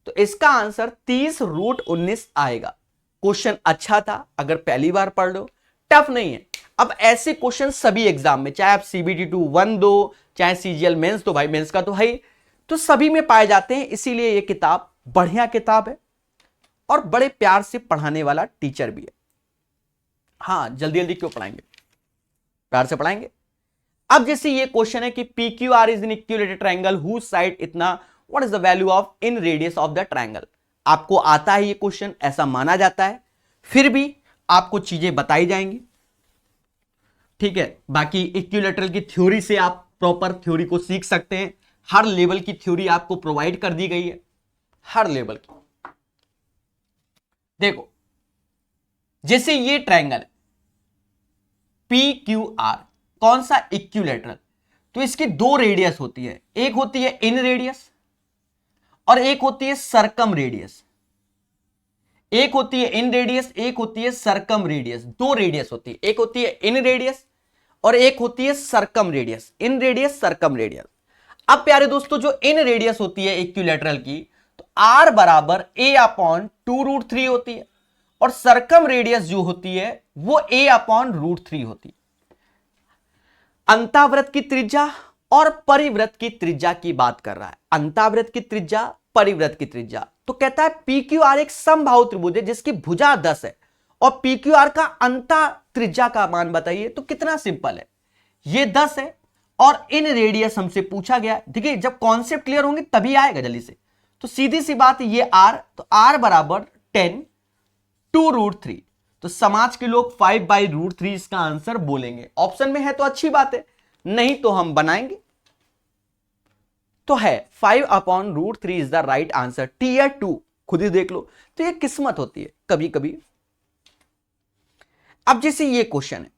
Speaker 1: तो इसका आंसर 30 रूट 19 आएगा। क्वेश्चन अच्छा था, अगर पहली बार पढ़ लो, टफ नहीं है। अब ऐसे क्वेश्चन सभी एग्जाम में, चाहे आप CBT 2 1 दो, चाहे CGL मेंस दो, भाई मेंस का तो है, तो सभी में पाए जाते हैं। इसीलिए ये किताब बढ़िया किताब है और बड़े प्यार से पढ़ाने वाला टीचर भी है। हाँ, जल्दी जल्दी क्यों पढ़ाएंगे, प्यार से पढ़ाएंगे। अब जैसे ये क्वेश्चन है कि PQR is an equilateral triangle whose side इतना, what is the value of in radius of the triangle. आपको आता है ये क्वेश्चन, ऐसा माना जाता है, फिर भी आपको चीजें बताई जाएंगी, ठीक है। बाकी इक्विलेटरल की थ्योरी से आप प्रॉपर थ्योरी को सीख सकते हैं। हर लेवल की थ्योरी आपको प्रोवाइड कर दी गई है, हर लेवल की। देखो जैसे ये ट्रायंगल है PQR, कौन सा, इक्विलेटरल, तो इसकी दो रेडियस होती है, एक होती है इन रेडियस और एक होती है सरकम रेडियस। एक होती है इन रेडियस, एक होती है सरकम रेडियस। दो रेडियस होती है, एक होती है इन रेडियस और एक होती है circum radius. In radius circum radius. अब प्यारे दोस्तों जो इन रेडियस होती है इक्विलेटरल की, तो R बराबर A/2√3 होती है और सरकम रेडियस जो होती है वो A/√3 होती है। अंतावृत्त की त्रिज्या और परिवृत्त की त्रिज्या की बात कर रहा है, अंतावृत्त की त्रिज्या, परिवृत्त की त्रिज्या। तो कहता है PQR एक समबाहु त्रिभुज है जिसकी भुजा 10 है और PQR का अंता त्रिज्या का मान बताइए। तो कितना सिंपल है, ये 10 है और इन रेडियस हमसे पूछा गया। देखिए जब कॉन्सेप्ट क्लियर होंगे तभी आएगा जल्दी से। तो सीधी सी बात है, ये R, तो R बराबर 10 2√3, तो समाज के लोग 5/√3 इसका आंसर बोलेंगे। ऑप्शन में है तो अच्छी बात है, नहीं तो हम बनाएंगे। तो है 5/√3 is the right answer. Tier 2 खुद ही देख लो। तो ये किस्मत होती है कभी कभी। अब जैसे ये क्वेश्चन है,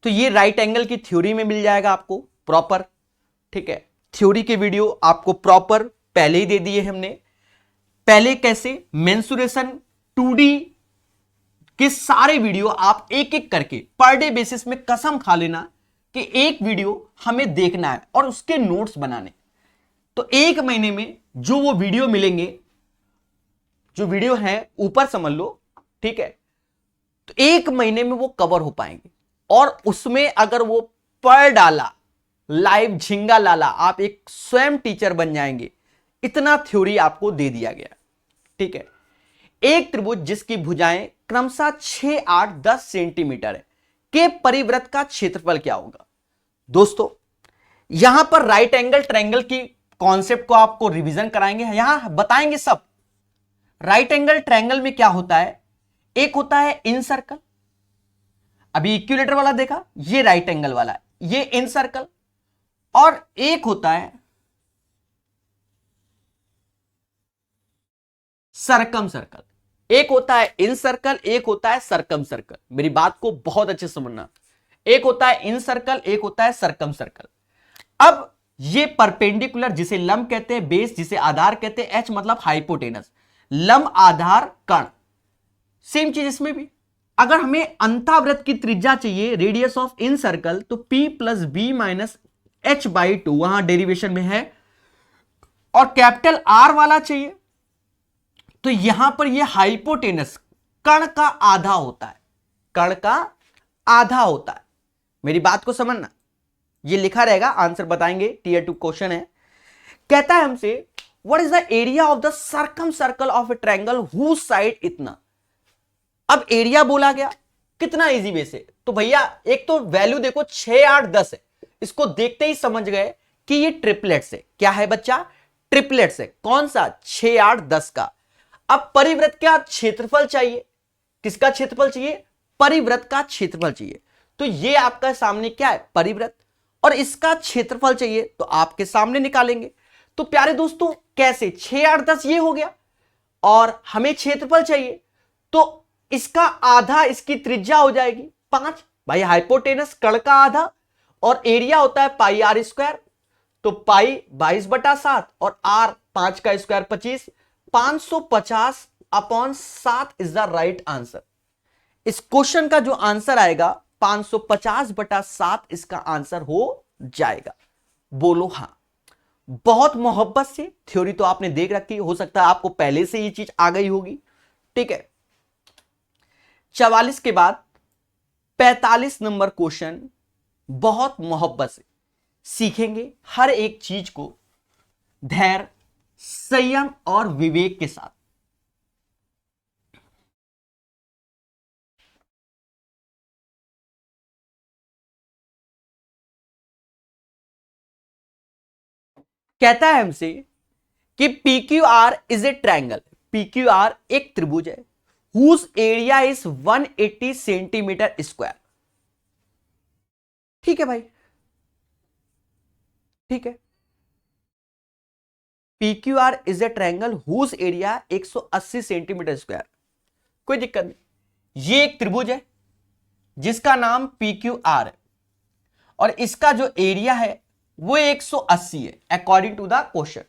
Speaker 1: तो ये राइट एंगल की थ्योरी में मिल जाएगा आपको प्रॉपर, ठीक है। थ्योरी के वीडियो आपको प्रॉपर पहले ही दे दिए हमने। पहले कैसे मेंसुरेशन 2D के सारे वीडियो आप एक एक करके पर डे बेसिस में कसम खा लेना कि एक वीडियो हमें देखना है और उसके नोट्स बनाने। तो एक महीने में जो वो वीडियो मिलेंगे, जो वीडियो है ऊपर समझ लो, ठीक है, तो एक महीने में वो कवर हो पाएंगे। और उसमें अगर वो पढ़ डाला लाइव झिंगा लाला, आप एक स्वयं टीचर बन जाएंगे। इतना थ्योरी आपको दे दिया गया, ठीक है। एक त्रिभुज जिसकी भुजाएं क्रमशः 6, 8, 10 सेंटीमीटर है के परिवृत्त का क्षेत्रफल क्या होगा। दोस्तों यहां पर राइट एंगल ट्रायंगल की कॉन्सेप्ट को आपको रिवीजन कराएंगे, यहां बताएंगे सब। राइट एंगल ट्रायंगल में क्या होता है, एक होता है इन सर्कल, अभी इक्विलेटर वाला देखा, ये राइट एंगल वाला है, ये इन सर्कल, और एक होता है सरकम सर्कल। एक होता है इन सर्कल, एक होता है सरकम सर्कल। मेरी बात को बहुत अच्छे से समझना, एक होता है इन सर्कल, एक होता है सरकम सर्कल। अब ये परपेंडिकुलर जिसे लंब कहते हैं, बेस जिसे आधार कहते हैं, एच मतलब हाइपोटेनस, लंब आधार कर्ण। सेम चीज इसमें भी, अगर हमें अंतावृत्त की त्रिज्या चाहिए, रेडियस ऑफ इन सर्कल, तो P + B - h/2 वहां डेरिवेशन में है, और कैपिटल R वाला चाहिए तो यहां पर यह हाइपोटेनस कर्ण का आधा होता है, कर्ण का आधा होता है। मेरी बात को समझना, ये लिखा रहेगा, आंसर बताएंगे, टीयर 2 क्वेश्चन है। कहता है हमसे what is the area of the circumcircle of a triangle whose side इतना। अब एरिया बोला गया, कितना इजी वे से, तो भैया एक तो वैल्यू देखो 6 8 10 है, इसको देखते ही समझ गए कि ये ट्रिपलेट्स है। क्या है बच्चा? ट्रिपलेट्स है। कौन सा? 6 8 10 का। अब परिवृत्त का क्षेत्रफल चाहिए। किसका क्षेत्रफल चाहिए? परिवृत्त का क्षेत्रफल चाहिए। तो ये आपका सामने क्या है? परिवृत्त। और इसका क्षेत्रफल चाहिए तो आपके सामने निकालेंगे। तो प्यारे दोस्तों कैसे? 6 8 10 ये हो गया, और हमें क्षेत्रफल चाहिए तो इसका आधा इसकी त्रिज्या हो जाएगी 5। भाई हाइपोटेनस कर्ण का आधा, और एरिया होता है पाई आर स्क्वायर, तो पाई 22/7 और आर 5 का square 25, 550 upon 7 is the right answer. इस क्वेश्चन का जो आंसर आएगा 550/7 इसका आंसर हो जाएगा। बोलो हाँ। बहुत मोहब्बत से, थ्योरी तो आपने देख रखी, हो सकता है आपको पहले से ये चीज आ गई होगी। ठीक है, 44 के बाद 45 नंबर क्वेश्चन बहुत मोहब्बत से सीखेंगे, हर एक चीज को धैर्य, संयम और विवेक के साथ। कहता है हमसे कि PQR is a triangle. PQR एक त्रिभुज है, whose area is 180 centimetre square. ठीक है भाई, ठीक है। PQR is a triangle whose area 180 centimetre square. कोई दिक्कत नहीं। ये एक त्रिभुज है जिसका नाम PQR है, और इसका जो एरिया है वो 180 है according to the question.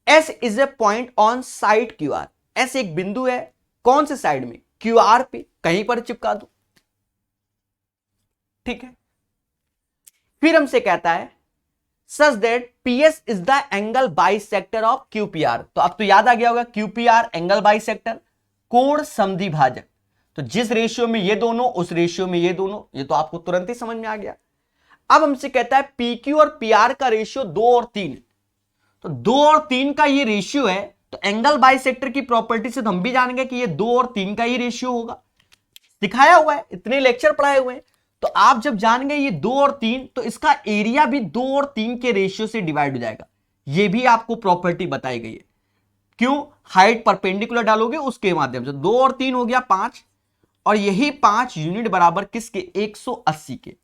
Speaker 1: S is a point on side QR। S एक बिंदु है, कौन से साइड में? QR पे, कहीं पर चिपका दो। ठीक है, फिर हमसे कहता है such that PS is the angle bisector of QPR। तो अब तो याद आ गया होगा, QPR एंगल बाइसेक्टर, कोण समद्वि भाजक। तो जिस रेशियो में ये दोनों, उस रेशियो में ये दोनों, ये तो आपको तुरंत ही समझ में आ गया। अब हमसे कहता है PQ और PR का रेशियो 2 और 3। तो 2 और 3 का ये रेशियो है, तो एंगल बाइसेक्टर की प्रॉपर्टी से तो हम भी जानेंगे कि ये 2 और 3 का ही रेशियो होगा। दिखाया हुआ है, इतने लेक्चर पढ़ाए हुए हैं। तो आप जब जान गए ये 2 और 3, तो इसका एरिया भी 2 और 3 के रेशियो से डिवाइड हो जाएगा। ये भी आपको प्रॉपर्टी बताई गई है। क्यों? हाइट परपेंडिकुलर डालोगे उसके माध्यम से। 2 और 3 हो गया 5, और यही 5 यूनिट बराबर किसके? 180 के।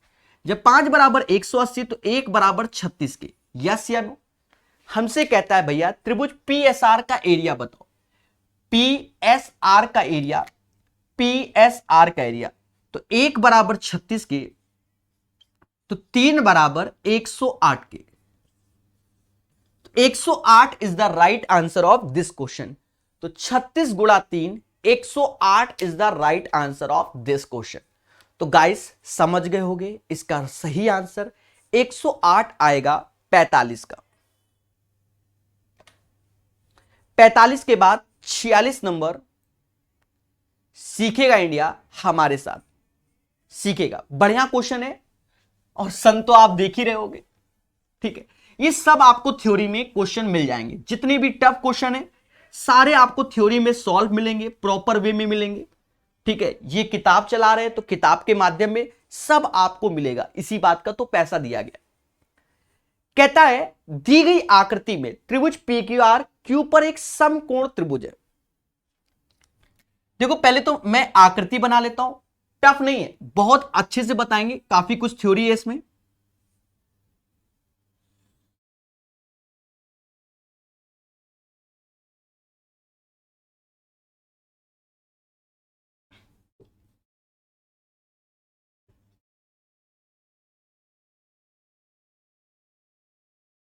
Speaker 1: जब 5 बराबर 180 तो 1 बराबर 36 के। यस या नो? हमसे कहता है भैया त्रिभुज PSR का एरिया बताओ। PSR का एरिया, PSR का एरिया, तो 1 बराबर 36 के, तो 3 बराबर 108 के। 108 is the right answer of this question. तो 36 गुणा 3, 108 is the right answer of this question. तो गाइस समझ गए होंगे, इसका सही आंसर 108 आएगा 45 का। 45 के बाद 46 नंबर सीखेगा इंडिया हमारे साथ, सीखेगा। बढ़िया क्वेश्चन है, और सन तो आप देख ही रहे होगे। ठीक है, ये सब आपको थ्योरी में क्वेश्चन मिल जाएंगे। जितने भी टफ क्वेश्चन है सारे आपको थ्योरी में सॉल्व मिलेंगे, प्रॉपर वे में मिलेंगे। ठीक है, ये किताब चला रहे हैं तो किताब के माध्यम में सब आपको मिलेगा। इसी बात का तो पैसा दिया गया। कहता है दी गई आकृति में त्रिभुज PQR Q पर एक समकोण त्रिभुज है। देखो पहले तो मैं आकृति बना लेता हूं, टफ नहीं है, बहुत अच्छे से बताएंगे, काफी कुछ थ्योरी है इसमें।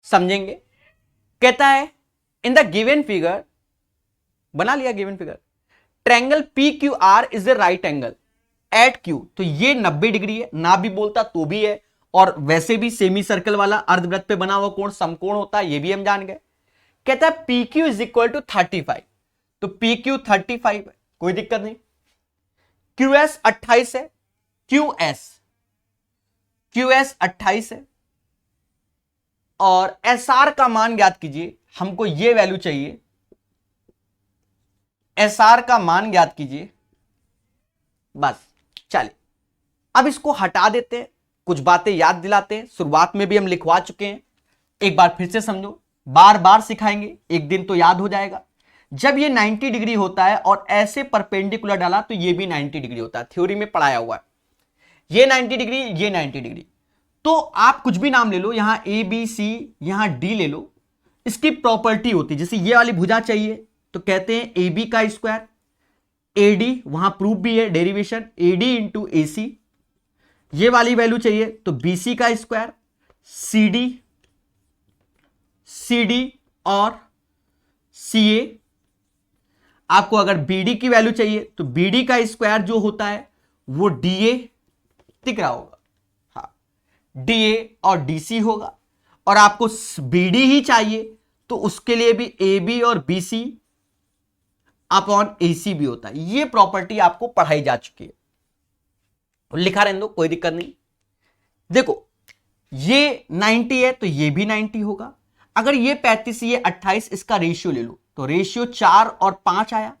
Speaker 1: समझेंगे। कहता है इन द गिवन फिगर, बना लिया given figure, triangle PQR is a right angle at Q। तो ये 90 डिग्री है, ना भी बोलता तो भी है, और वैसे भी सेमी सर्कल वाला अर्धवृत्त पे बना हुआ कोण समकोण होता है, ये भी हम जान गए। कहता है PQ इज इक्वल टू 35। तो PQ 35 है, कोई दिक्कत नहीं। QS 28 है, QS 28 है, और SR का मान ज्ञात कीजिए, हमको ये वैल्यू चाहिए, SR का मान ज्ञात कीजिए। बस चलिए अब इसको हटा देते हैं, कुछ बातें याद दिलाते हैं, शुरुआत में भी हम लिखवा चुके हैं, एक बार फिर से समझो, बार बार सिखाएंगे, एक दिन तो याद हो जाएगा। जब ये 90 डिग्री होता है और ऐसे परपेंडिकुलर डाला तो ये भी 90 डिग्री होता है, थ्योरी में पढ़ाया हुआ है। ये 90 डिग्री, ये 90 डिग्री, तो आप कुछ भी नाम ले लो, यहां ए बी सी, यहां डी ले लो, इसकी प्रॉपर्टी होती है, जैसे ये वाली भुजा चाहिए तो कहते हैं ए बी का स्क्वायर, ए डी, वहां प्रूफ भी है डेरिवेशन, ए डी इंटू ए सी, ये वाली वैल्यू चाहिए तो बी सी का स्क्वायर, सी डी और सी ए, आपको अगर बी डी की वैल्यू चाहिए तो बी डी का स्क्वायर जो होता है वो डी ए दिख रहा होगा, हाँ, डी ए और डी सी होगा, और आपको बी डी ही चाहिए तो उसके लिए भी ए बी और बी सी अपॉन ए सी भी होता है। ये प्रॉपर्टी आपको पढ़ाई जा चुकी है, लिखा रहने दो, कोई दिक्कत नहीं। देखो ये 90 है तो ये भी 90 होगा, अगर ये 35 ये 28, इसका रेशियो ले लो तो रेशियो 4 और 5 आया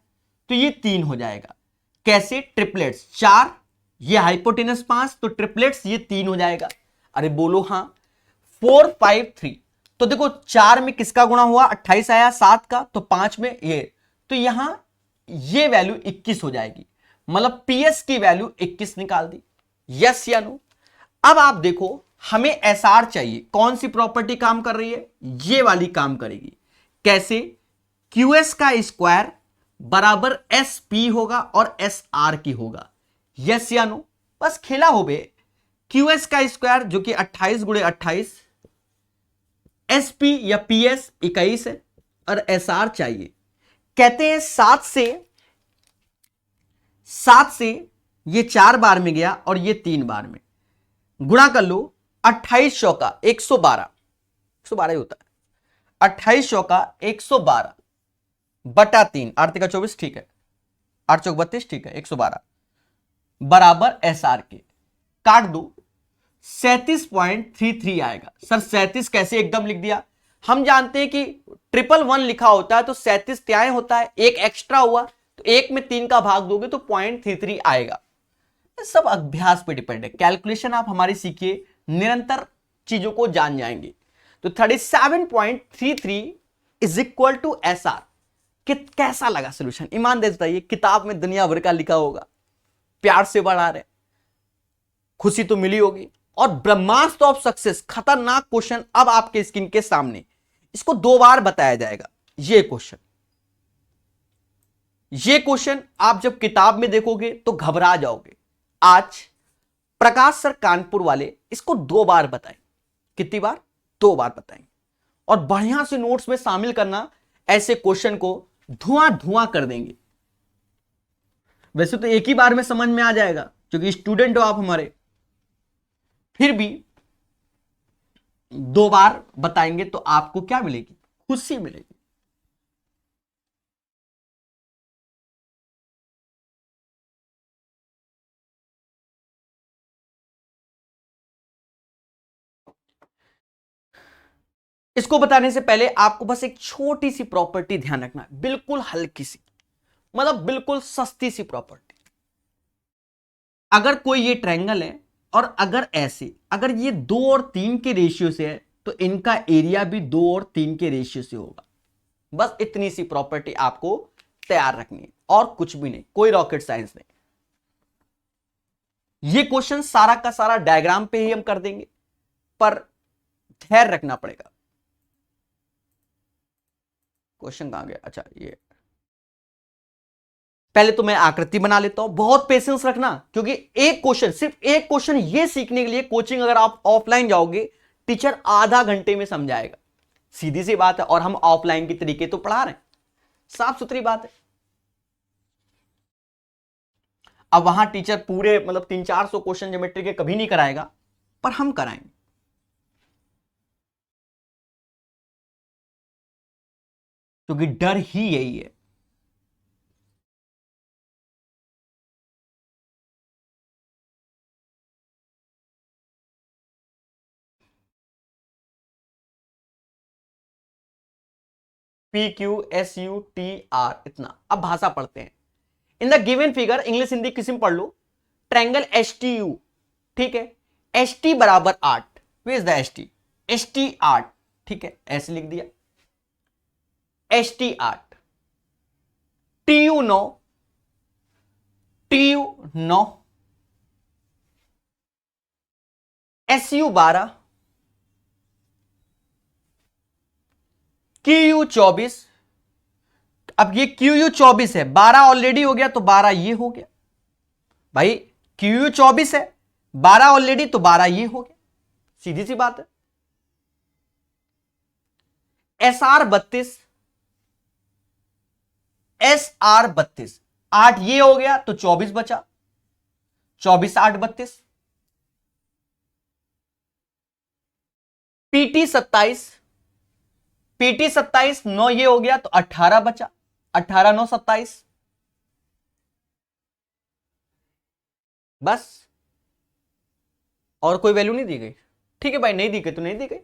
Speaker 1: तो ये 3 हो जाएगा। कैसे? ट्रिपलेट्स, 4 ये हाइपोटेनस 5 तो ट्रिपलेट्स ये 3 हो जाएगा। अरे बोलो हाँ, 4 5 3, तो देखो 4 में किसका गुणा हुआ, 28 आया, 7 का, तो 5 में ये, तो यहां ये वैल्यू 21 हो जाएगी, मतलब पीएस की वैल्यू 21 निकाल दी। यस या नो? अब आप देखो हमें एसआर चाहिए, कौन सी प्रॉपर्टी काम कर रही है, ये वाली काम करेगी। कैसे? क्यूएस का स्क्वायर बराबर एस पी होगा और एस आर की होगा। यस या नो? बस खेला हो बे। क्यूएस का स्क्वायर जो कि 28 गुणे 28, एस पी या पी एस 21 है, और एस आर चाहिए, कहते हैं 7 से ये 4 बार में गया और ये 3 बार में, गुणा कर लो, 28 चौका 112, 112 ही होता है, 28 चौका 112 बटा 3, 8 का 24, ठीक है, 8 चौक 32, ठीक है, 112 बराबर एस आर के, काट दो, 37.33 आएगा। सर 37 कैसे एकदम लिख दिया? हम जानते हैं कि 111 लिखा होता है तो 37 त्याएं होता है, एक एक्स्ट्रा हुआ तो एक में 3 का भाग दोगे तो 0.33 आएगा। सब अभ्यास पे डिपेंड है, कैलकुलेशन आप हमारी सीखिए, निरंतर चीजों को जान जाएंगे। तो 37.33 is equal to S R. कैसा लगा सोल्यूशन? ईमानदारी से बताइए, किताब में दुनिया भर का लिखा होगा, प्यार से बढ़ा रहे, खुशी तो मिली होगी। और ब्रह्मास्त्र ऑफ सक्सेस, खतरनाक क्वेश्चन अब आपके स्क्रीन के सामने, इसको 2 बार बताया जाएगा। ये क्वेश्चन आप जब किताब में देखोगे तो घबरा जाओगे। आज प्रकाश सर कानपुर वाले इसको 2 बार बताएं। कितनी बार? 2 बार बताएं। और बढ़िया से नोट्स में शामिल करना, ऐसे क्वेश्चन को धुआं कर देंगे। वैसे तो एक ही बार में समझ में आ जाएगा क्योंकि स्टूडेंट हो आप हमारे, फिर भी 2 बार बताएंगे तो आपको क्या मिलेगी? खुशी मिलेगी। इसको बताने से पहले आपको बस एक छोटी सी प्रॉपर्टी ध्यान रखना, बिल्कुल हल्की सी, मतलब बिल्कुल सस्ती सी प्रॉपर्टी। अगर कोई ये ट्रायंगल है और अगर ऐसे, अगर ये 2 और 3 के रेशियो से है तो इनका एरिया भी 2 और 3 के रेशियो से होगा। बस इतनी सी प्रॉपर्टी आपको तैयार रखनी है और कुछ भी नहीं, कोई रॉकेट साइंस नहीं। ये क्वेश्चन सारा का सारा डायग्राम पे ही हम कर देंगे, पर धैर्य रखना पड़ेगा। क्वेश्चन कहां गया? अच्छा, ये पहले तो मैं आकृति बना लेता हूं, बहुत पेशेंस रखना, क्योंकि एक क्वेश्चन, सिर्फ एक क्वेश्चन ये सीखने के लिए कोचिंग अगर आप ऑफलाइन जाओगे, टीचर आधा घंटे में समझाएगा, सीधी सी बात है। और हम ऑफलाइन की तरीके तो पढ़ा रहे हैं, साफ सुथरी बात है। अब वहां टीचर पूरे मतलब 300-400 क्वेश्चन ज्योमेट्री के कभी नहीं कराएगा, पर हम कराएंगे। क्योंकि डर ही यही है। P Q S U T R, इतना। अब भाषा पढ़ते हैं। इन the given figure, English Hindi किसी में पढ़ लो, ट्रायंगल एस टी यू, ठीक है, एस टी बराबर 8, way is the S T, S T 8, ठीक है, ऐसे लिख दिया, S T 8, T U 9, T U 9, S U 12, Q U 24, अब ये क्यू यू 24 है, 12 ऑलरेडी हो गया तो 12 ये हो गया, भाई क्यू यू 24 है, 12 ऑलरेडी तो 12 ये हो गया, सीधी सी बात है। एस आर 32, एस आर 32, 8 ये हो गया तो 24 बचा, 24 8 32, पीटी 27, पीटी 27 9 ये हो गया तो 18 बचा, 18 9 27, बस, और कोई वैल्यू नहीं दी गई, ठीक है भाई, नहीं दी गई तो नहीं दी गई।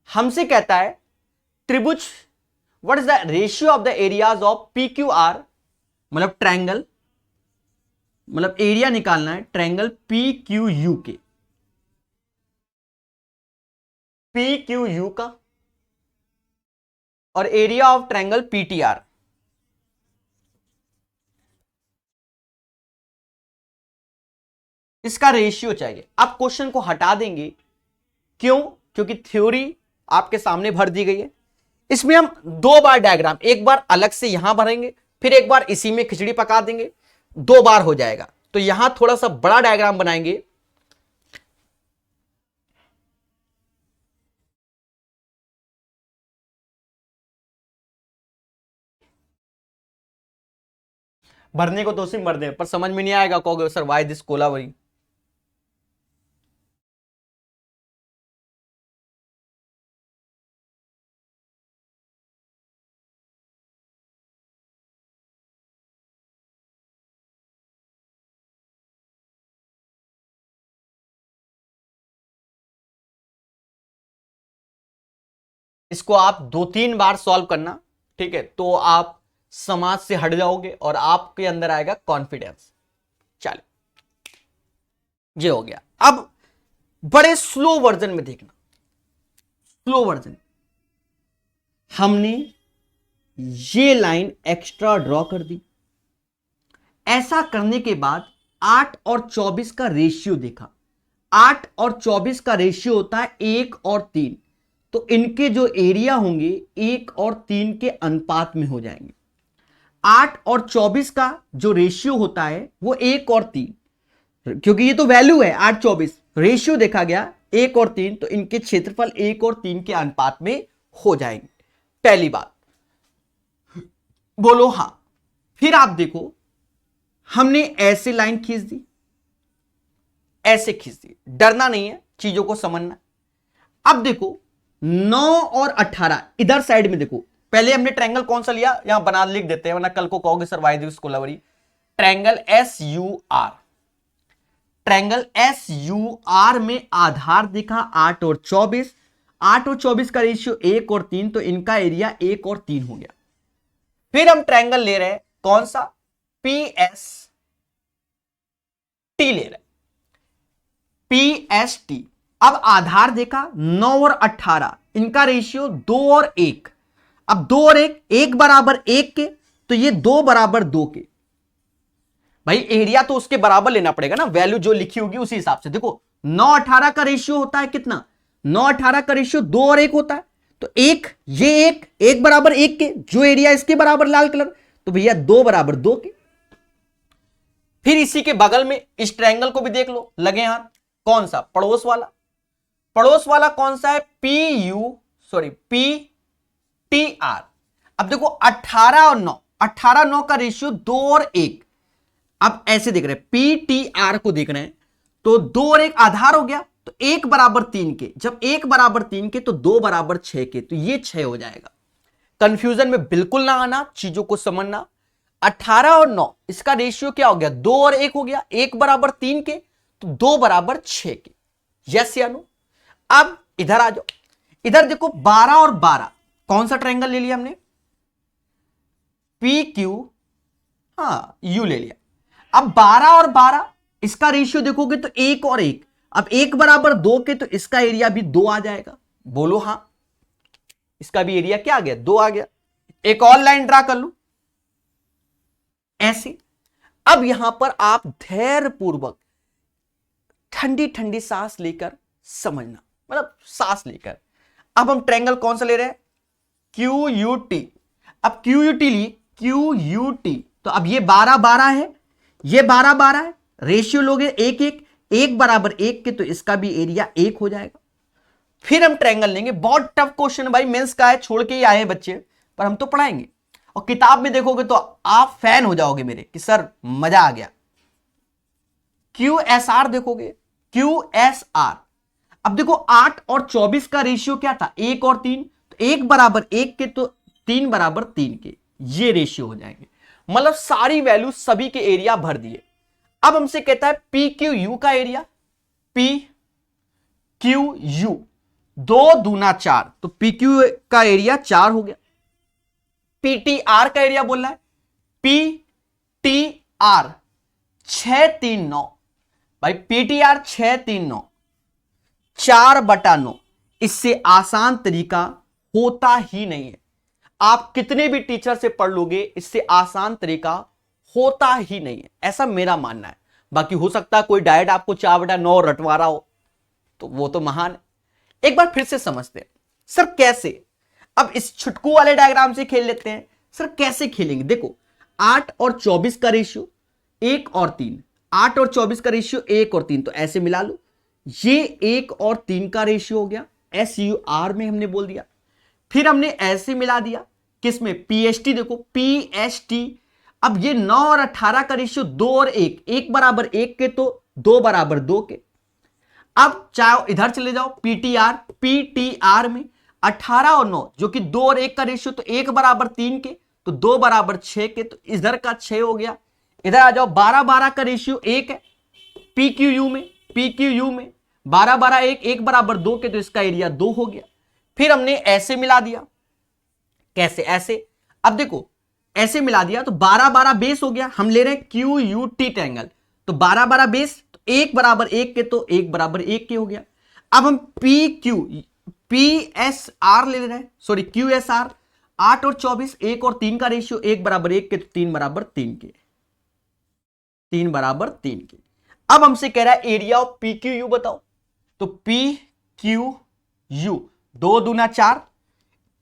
Speaker 1: हमसे कहता है त्रिभुज, what is the ratio of the areas of P Q are, मतलब ट्रायंगल, मतलब एरिया निकालना है ट्रायंगल पी क्यू यू के, पी क्यू यू का, और एरिया ऑफ ट्रायंगल पीटीआर। इसका रेशियो चाहिए। आप क्वेश्चन को हटा देंगे, क्यों? क्योंकि थ्योरी आपके सामने भर दी गई है। इसमें हम 2 बार डायग्राम, एक बार अलग से यहां भरेंगे, फिर एक बार इसी में खिचड़ी पका देंगे, 2 बार हो जाएगा। तो यहां थोड़ा सा बड़ा डायग्राम बनाएंगे, भरने को तो सिर्फ भर दे, पर समझ में नहीं आएगा, कहोगे सर वाई दिस कोलावरी। इसको आप 2-3 बार सॉल्व करना, ठीक है, तो आप समाज से हट जाओगे और आपके अंदर आएगा कॉन्फिडेंस। चलो, ये हो गया। अब बड़े स्लो वर्जन में देखना, स्लो वर्जन, हमने ये लाइन एक्स्ट्रा ड्रॉ कर दी। ऐसा करने के बाद 8 और 24 का रेशियो देखा, 8 और 24 का रेशियो होता है 1 और 3, तो इनके जो एरिया होंगे 1 और 3 के अनुपात में हो जाएंगे। 8 और 24 का जो रेशियो होता है वो 1 और 3, क्योंकि ये तो वैल्यू है 8 24, रेशियो देखा गया 1 और 3, तो इनके क्षेत्रफल 1 और 3 के अनुपात में हो जाएंगे। पहली बात, बोलो हां। फिर आप देखो, हमने ऐसे लाइन खींच दी, ऐसे खींच दी, डरना नहीं है, चीजों को समझना। अब देखो 9 और 18 इधर साइड में देखो, पहले हमने ट्रायंगल कौन सा लिया, यहां बना लिख देते हैं वरना कल को कहोगे sir why this kolaveri. Triangle S U R, triangle S U R में आधार दिखा 8 और 24, 8 और 24 का रेशियो 1 और 3, तो इनका एरिया 1 और 3 हो गया। फिर हम ट्रायंगल ले रहे हैं कौन सा, पी एस टी ले रहे हैं, पी एस टी। अब आधार देखा 9 और 18, इनका रेशियो 2 और 1, अब 2 और 1, 1 बराबर 1 के, तो ये 2 बराबर 2 के। भाई एरिया तो उसके बराबर लेना पड़ेगा ना, वैल्यू जो लिखी होगी उसी हिसाब से। देखो 9 18 का रेशियो होता है कितना, 9 18 का रेशियो 2 और 1 होता है, तो 1 ये 1 बराबर 1 के, जो एरिया इसके बराबर लाल कलर, तो भैया 2 बराबर 2 के। फिर इसी के बगल में इस ट्रायंगल को भी देख लो, लगे हाथ, कौन सा, पड़ोस वाला, पड़ोस वाला कौन सा है, पी टी आर। अब देखो 18 और 9, 18 9 का रेशियो 2 और 1, अब ऐसे देख रहे हैं पी टी आर को देख रहे हैं, तो 2 और 1 आधार हो गया, तो 1 बराबर 3 के, जब 1 बराबर 3 के तो 2 बराबर 6 के, तो ये 6 हो जाएगा। कंफ्यूजन में बिल्कुल ना आना, चीजों को समझना। 18 और 9 इसका रेशियो क्या हो गया, 2 और 1 हो गया, 1 बराबर 3 के तो 2 बराबर 6 के, यस या नो। अब इधर आ जाओ, इधर देखो 12 और 12, कौन सा ट्रायंगल ले लिया हमने, पी क्यू, हाँ यू ले लिया। अब 12 और 12 इसका रेशियो देखोगे तो 1 और 1, अब 1 बराबर 2 के तो इसका एरिया भी 2 आ जाएगा। बोलो हाँ, इसका भी एरिया क्या आ गया, 2 आ गया। एक और लाइन ड्रा कर लो ऐसे। अब यहां पर आप धैर्य पूर्वक ठंडी ठंडी सांस लेकर समझना, मतलब सांस लेकर। अब हम ट्रायंगल कौन सा ले रहे हैं, क्यू यू टी। अब क्यू यू टी ली, क्यू यू टी, तो अब ये 12 12 है, ये 12 12 है, रेशियो लोगे 1 1, 1 बराबर 1 के तो इसका भी एरिया 1 हो जाएगा। फिर हम ट्रायंगल लेंगे। बहुत टफ क्वेश्चन भाई, मेंस का है, छोड़ के ही आए हैं बच्चे, पर हम तो पढ़ाएंगे। और किताब में देखोगे तो आप फैन हो जाओगे मेरे कि सर मजा आ गया। क्यू एस आर देखोगे, क्यू एस आर। अब देखो 8 और 24 का रेशियो क्या था, 1 और 3, तो 1 बराबर 1 के तो 3 बराबर 3 के, ये रेशियो हो जाएंगे। मतलब सारी वैल्यू सभी के एरिया भर दिए। अब हमसे कहता है पी क्यू यू का एरिया, पी क्यू यू, 2 दूना 4, तो पी क्यू का एरिया 4 हो गया। पीटीआर का एरिया बोल रहा है, पीटीआर 639, भाई पीटीआर 639, 4/9। इससे आसान तरीका होता ही नहीं है। आप कितने भी टीचर से पढ़ लोगे, इससे आसान तरीका होता ही नहीं है, ऐसा मेरा मानना है। बाकी हो सकता है कोई डायरेक्ट आपको 4/9 रटवा रहा हो, तो वो तो महान है। एक बार फिर से समझते हैं सर कैसे। अब इस छुटकू वाले डायग्राम से खेल लेते हैं। सर कैसे खेलेंगे, देखो 8 और 24 का रेशियो 1 और 3, 8 और 24 का रेशियो 1 और 3, तो ऐसे मिला लो। ये 1 और 3 का रेशियो हो गया, SUR में हमने बोल दिया। फिर हमने ऐसे मिला दिया किसमें, PST, देखो PST। अब ये 9 और 18 का रेशियो 2 और 1, 1 बराबर 1 के तो 2 बराबर 2 के। अब चाहे इधर चले जाओ PTR में 18 और 9 जो कि 2 और 1 का रेशियो, तो 1 बराबर 3 के तो 2 बराबर 6 के, तो इधर का 6 हो गया। इधर आ जाओ 12 12 का रेशियो 1 है, PQU में 12 12 1, 1 बराबर 2 के तो इसका एरिया 2 हो गया। फिर हमने ऐसे मिला दिया, कैसे, ऐसे। अब देखो ऐसे मिला दिया तो 12 12 बेस हो गया। हम ले रहे हैं QUT ट्रायंगल, तो 12 12 बेस, तो 1 बराबर 1 के तो 1 बराबर 1 के हो गया। अब हम PSR ले रहे हैं, सॉरी QSR, 8 और 24, 1 और 3 का रेशियो 1 बराबर 1 के तो 3 बराबर 3 के, 3 बराबर 3 के। अब हमसे कह रहा है एरिया ऑफ PQU बताओ, तो PQU 2 दूना 4,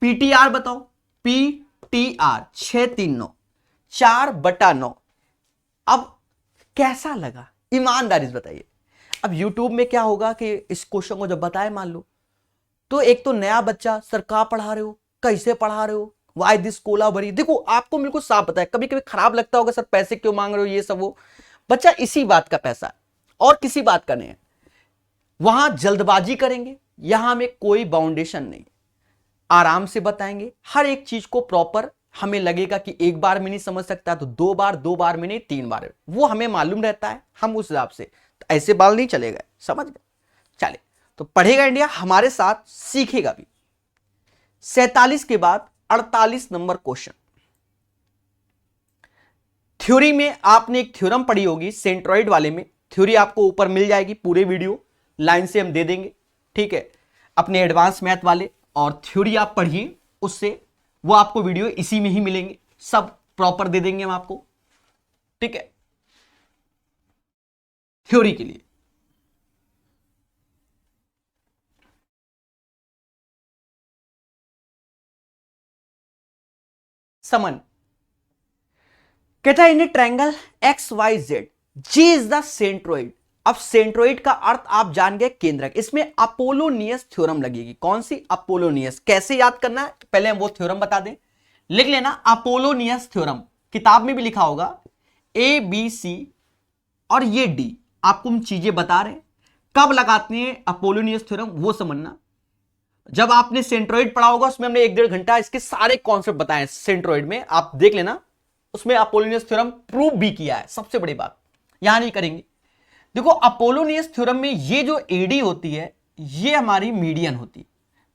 Speaker 1: PTR बताओ, PTR 639, 4/9। अब कैसा लगा, ईमानदारी से बताइए। अब YouTube में क्या होगा कि इस क्वेश्चन को जब बताए मान लो, तो एक तो नया बच्चा, सर कहां पढ़ा रहे हो, कैसे पढ़ा रहे हो, वाई दिस कोला भरी। देखो आपको बिल्कुल साफ पता है, कभी कभी खराब लगता होगा सर पैसे क्यों मांग रहे हो, ये सब। वो बच्चा इसी बात का पैसा है और किसी बात का नहीं है। वहां जल्दबाजी करेंगे, यहां में कोई बाउंडेशन नहीं, आराम से बताएंगे हर एक चीज को प्रॉपर। हमें लगेगा कि एक बार में नहीं समझ सकता तो 2 बार, 2 बार में नहीं 3 बार, वो हमें मालूम रहता है, हम उस हिसाब से, तो ऐसे बाल नहीं चलेगा, समझ गए। चले तो पढ़ेगा इंडिया हमारे साथ, सीखेगा भी। 47 के बाद 48 नंबर क्वेश्चन। थ्योरी में आपने एक थ्योरम पढ़ी होगी सेंट्रॉइड वाले में, थ्योरी आपको ऊपर मिल जाएगी, पूरे वीडियो लाइन से हम दे देंगे, ठीक है, अपने एडवांस मैथ वाले। और थ्योरी आप पढ़िए उससे, वो आपको वीडियो इसी में ही मिलेंगे, सब प्रॉपर दे देंगे हम आपको, ठीक है। थ्योरी के लिए समन कहता है in triangle XYZ G is the centroid. अब सेंट्रोइड का अर्थ आप जान गए केंद्रक, इसमें अपोलोनियस थ्योरम लगेगी। कौन सी, अपोलोनियस। कैसे याद करना है, पहले हम वो थ्योरम बता दें, लिख लेना अपोलोनियस थ्योरम, किताब में भी लिखा होगा ABC और ये D, आपको हम चीजें बता रहे हैं कब लगाते हैं अपोलोनियस थ्योरम, वो समझना। जब आपने सेंट्रोइड पढ़ा होगा उसमें हमने 1-1.5 घंटा इसके सारे कॉन्सेप्ट बताए सेंट्रोइड में, आप देख लेना, उसमें अपोलोनियस थ्योरम प्रूव भी किया है। सबसे बड़ी बात यहां नहीं करेंगे। देखो अपोलोनियस थ्योरम में ये जो AD होती है ये हमारी मीडियन होती है,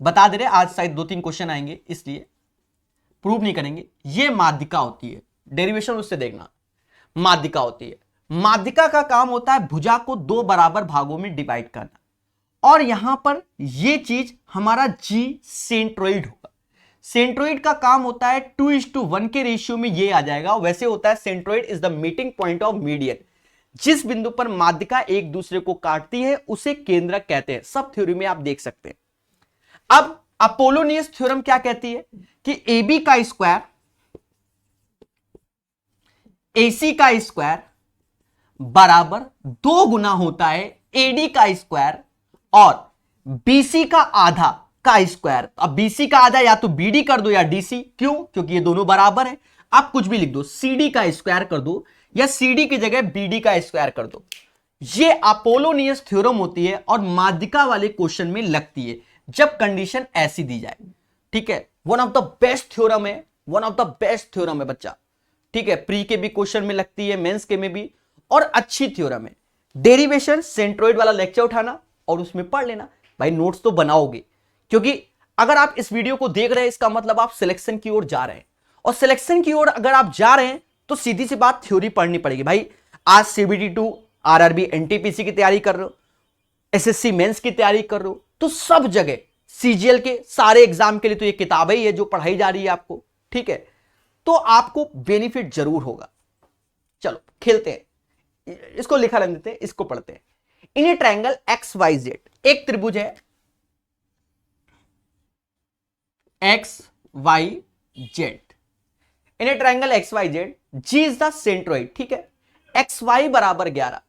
Speaker 1: बता दे रहे, आज शायद 2-3 क्वेश्चन आएंगे इसलिए। प्रूव नहीं करेंगे, ये माध्यिका होती है, डेरिवेशन उससे देखना, माध्यिका होती है। माध्यिका का काम होता है भुजा को दो बराबर भागों में डिवाइड करना, और यहां पर ये चीज हमारा जी सेंट्रोइड होगा। सेंट्रोइड का काम होता है 2:1 के रेशियो में ये आ जाएगा। वैसे होता है centroid is the meeting point of median, जिस बिंदु पर माध्यिका एक दूसरे को काटती है उसे केंद्रक कहते हैं। सब थ्योरी में आप देख सकते हैं। अब अपोलोनियस थ्योरम क्या कहती है कि AB का स्क्वायर AC का स्क्वायर बराबर 2 गुना होता है AD का स्क्वायर और BC का आधा का स्क्वायर। अब BC का आधा या तो BD कर दो या DC, क्यों? क्योंकि ये दोनों बराबर है। आप कुछ भी लिख दो, CD का स्क्वायर कर दो या CD की जगह BD का स्क्वायर कर दो। ये अपोलोनियस थ्योरम होती है और माध्यिका वाले क्वेश्चन में लगती है जब कंडीशन ऐसी दी जाए। ठीक है, one of the best theorem है, one of the best theorem है बच्चा। ठीक है, प्री के भी क्वेश्चन में लगती है, मेंस के में भी, और अच्छी थ्योरम है। डेरिवेशन सेंट्रोइड वाला लेक्चर उठाना और उसमें पढ़ लेना। भाई नोट्स तो बनाओगे, क्योंकि अगर आप इस वीडियो को देख रहे हैं इसका मतलब आप सिलेक्शन की ओर जा रहे हैं, और सिलेक्शन की ओर अगर आप जा रहे हैं तो सीधी सी बात थ्योरी पढ़नी पड़ेगी। भाई आज CBT2 RRB NTPC की तैयारी कर रहे हो, SSC मेंस की तैयारी कर रहे हो, तो सब जगह CGL के सारे एग्जाम के लिए तो ये किताबें ही है जो पढ़ाई जा रही है आपको। ठीक है, तो आपको बेनिफिट जरूर होगा। चलो खेलते हैं, इसको लिखा रहने देते हैं, इसको पढ़ते हैं। इन ए ट्रायंगल XYZ, एक त्रिभुज है XYZ, in a triangle XYZ, G is the centroid. ठीक है, XY बराबर 11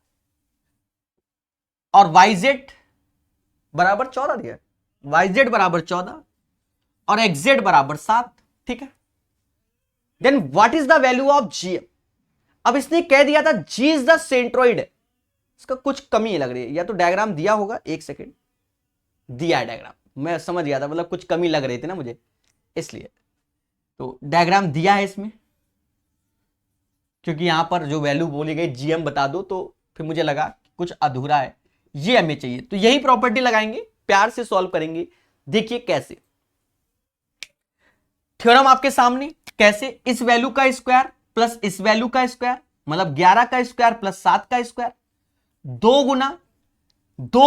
Speaker 1: और YZ बराबर 14 दिया, YZ बराबर 14 और XZ बराबर 7। ठीक है, then what is the value of GM। अब इसने कह दिया था G इज द सेंट्रोइड, इसका कुछ कमी लग रही है, या तो डायग्राम दिया होगा, एक सेकेंड, दिया है डायग्राम, मैं समझ गया था, मतलब कुछ कमी लग रही थी ना मुझे, इसलिए तो डायग्राम दिया है इसमें, क्योंकि यहां पर जो वैल्यू बोली गई GM बता दो, तो फिर मुझे लगा कुछ अधूरा है, ये हमें चाहिए, तो यही प्रॉपर्टी लगाएंगे, प्यार से सॉल्व करेंगे। देखिए कैसे, थ्योरम आपके सामने, कैसे, इस वैल्यू का स्क्वायर प्लस इस वैल्यू का स्क्वायर, मतलब 11 का स्क्वायर प्लस 7 का स्क्वायर, 2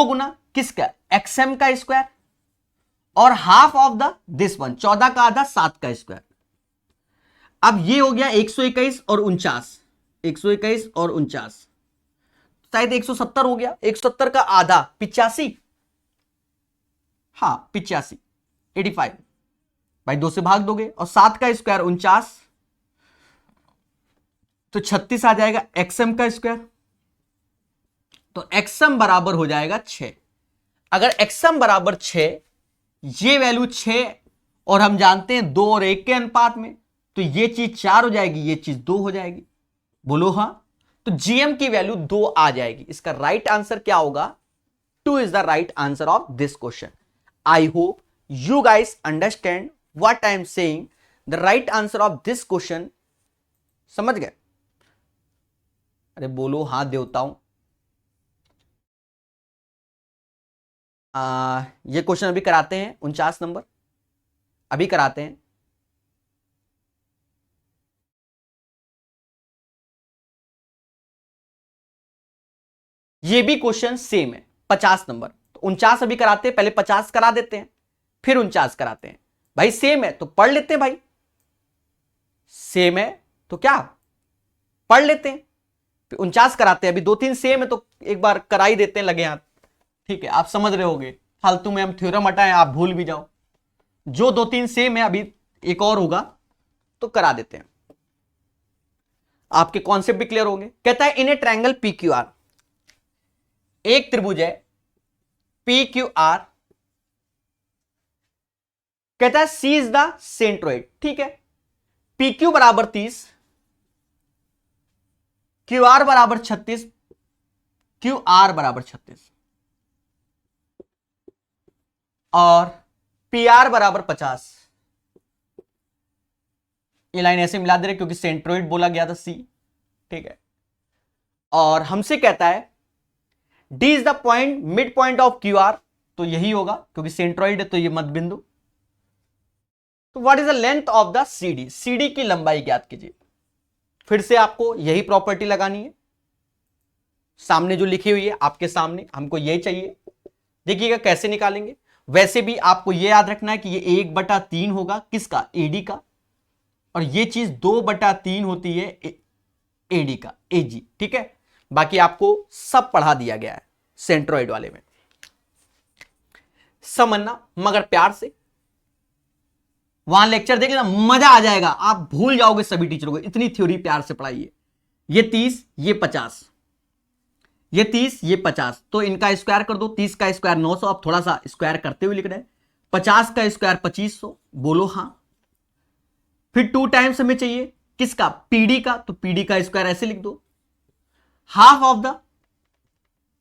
Speaker 1: गुना किसका, XM का स्क्वायर, और half of the this one, 14 का आधा 7 का स्क्वायर। अब ये हो गया 121 और 49, 121 और 49, शायद 170 हो गया, 170 का आधा 85, हाँ 85, 85 भाई 2 से भाग दोगे, और 7 का स्क्वायर 49, तो 36 आ जाएगा XM का स्क्वायर, तो XM बराबर हो जाएगा 6। अगर XM बराबर 6, ये वैल्यू 6, और हम जानते हैं 2 और 1 के अनुपात में, तो ये चीज 4 हो जाएगी, ये चीज 2 हो जाएगी, बोलो हाँ। तो GM की वैल्यू 2 आ जाएगी। इसका राइट आंसर क्या होगा, 2 is the right answer of this question. I hope you guys understand what I am saying. The right answer of this question, समझ गए? अरे बोलो हाँ देवताओं। ये क्वेश्चन अभी कराते हैं, 49 नंबर अभी कराते हैं। ये भी क्वेश्चन सेम है, 50 नंबर। तो 49 अभी कराते हैं, पहले 50 करा देते हैं, फिर 49 कराते हैं। भाई सेम है तो पढ़ लेते हैं, भाई सेम है तो क्या पढ़ लेते हैं, फिर 49 कराते हैं। अभी 2-3 सेम है तो एक बार करा ही देते हैं, लगे हाथ। ठीक है, आप समझ रहे होगे, फालतू में हम थ्योरम हटाएं, आप भूल भी जाओ। जो 2-3 सेम है, अभी एक और होगा तो करा देते हैं, आपके कॉन्सेप्ट भी क्लियर होंगे। कहता है इन ए ट्रायंगल PQR, एक त्रिभुज है PQR, कहता है C इज द सेंट्रोइड। ठीक है, PQ बराबर 30, QR बराबर 36, QR बराबर 36 और PR बराबर 50। ये लाइन ऐसे मिला दे रहे क्योंकि सेंट्रोइड बोला गया था C। ठीक है, और हमसे कहता है D is the point, mid point of QR, तो यही होगा क्योंकि सेंट्रोइड है तो ये मध्य बिंदु। तो what is the length of the CD, CD की लंबाई ज्ञात कीजिए। फिर से आपको यही प्रॉपर्टी लगानी है, सामने जो लिखी हुई है आपके सामने, हमको यही चाहिए। देखिएगा कैसे निकालेंगे। वैसे भी आपको यह याद रखना है कि ये 1/3 होगा किसका, एडी का, और ये चीज 2/3 होती है एडी का, एजी। ठीक है, बाकी आपको सब पढ़ा दिया गया है सेंट्रोइड वाले में, समझना मगर प्यार से। वहां लेक्चर देख लेना, मजा आ जाएगा, आप भूल जाओगे सभी टीचरों को, इतनी थ्योरी प्यार से पढ़ाई है। ये 30, ये 50, ये 30, ये 50, तो इनका स्क्वायर कर दो। 30 का स्क्वायर 900, अब थोड़ा सा स्क्वायर करते हुए लिख रहे हैं। 50 का स्क्वायर 2500, बोलो हां। फिर 2 टाइम्स हमें चाहिए किसका, पीडी का, तो पीडी का स्क्वायर ऐसे लिख दो। हाफ ऑफ द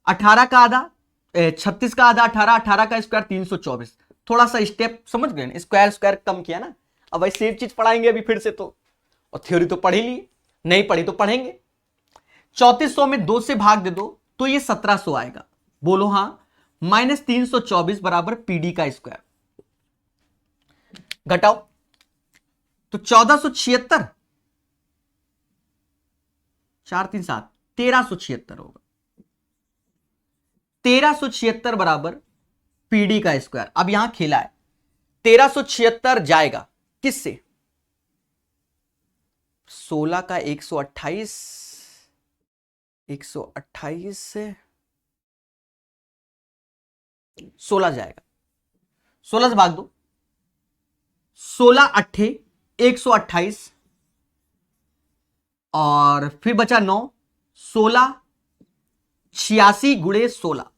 Speaker 1: 18 का आधा, 36 का आधा 18, 18 का स्क्वायर 324। थोड़ा सा स्टेप समझ गए ना, स्क्वायर स्क्वायर कम किया ना। अब भाई सेम चीज पढ़ाएंगे अभी फिर से, तो और थ्योरी तो पढ़ ही ली, नहीं पढ़ी तो पढ़ेंगे। 3400 में 2 से भाग दे दो तो ये 1700 आएगा, बोलो हां। -324 बराबर पीडी का स्क्वायर, घटाओ तो 1476, 4 3 7, 1376 होगा। 1376 बराबर पीडी का स्क्वायर। अब यहां खेला है, 1376 जाएगा किससे, 16 का 128, 128 से 16 जाएगा, 16 से भाग दो, 16 अट्ठे 128, और फिर बचा 9, 16 86 गुणे 16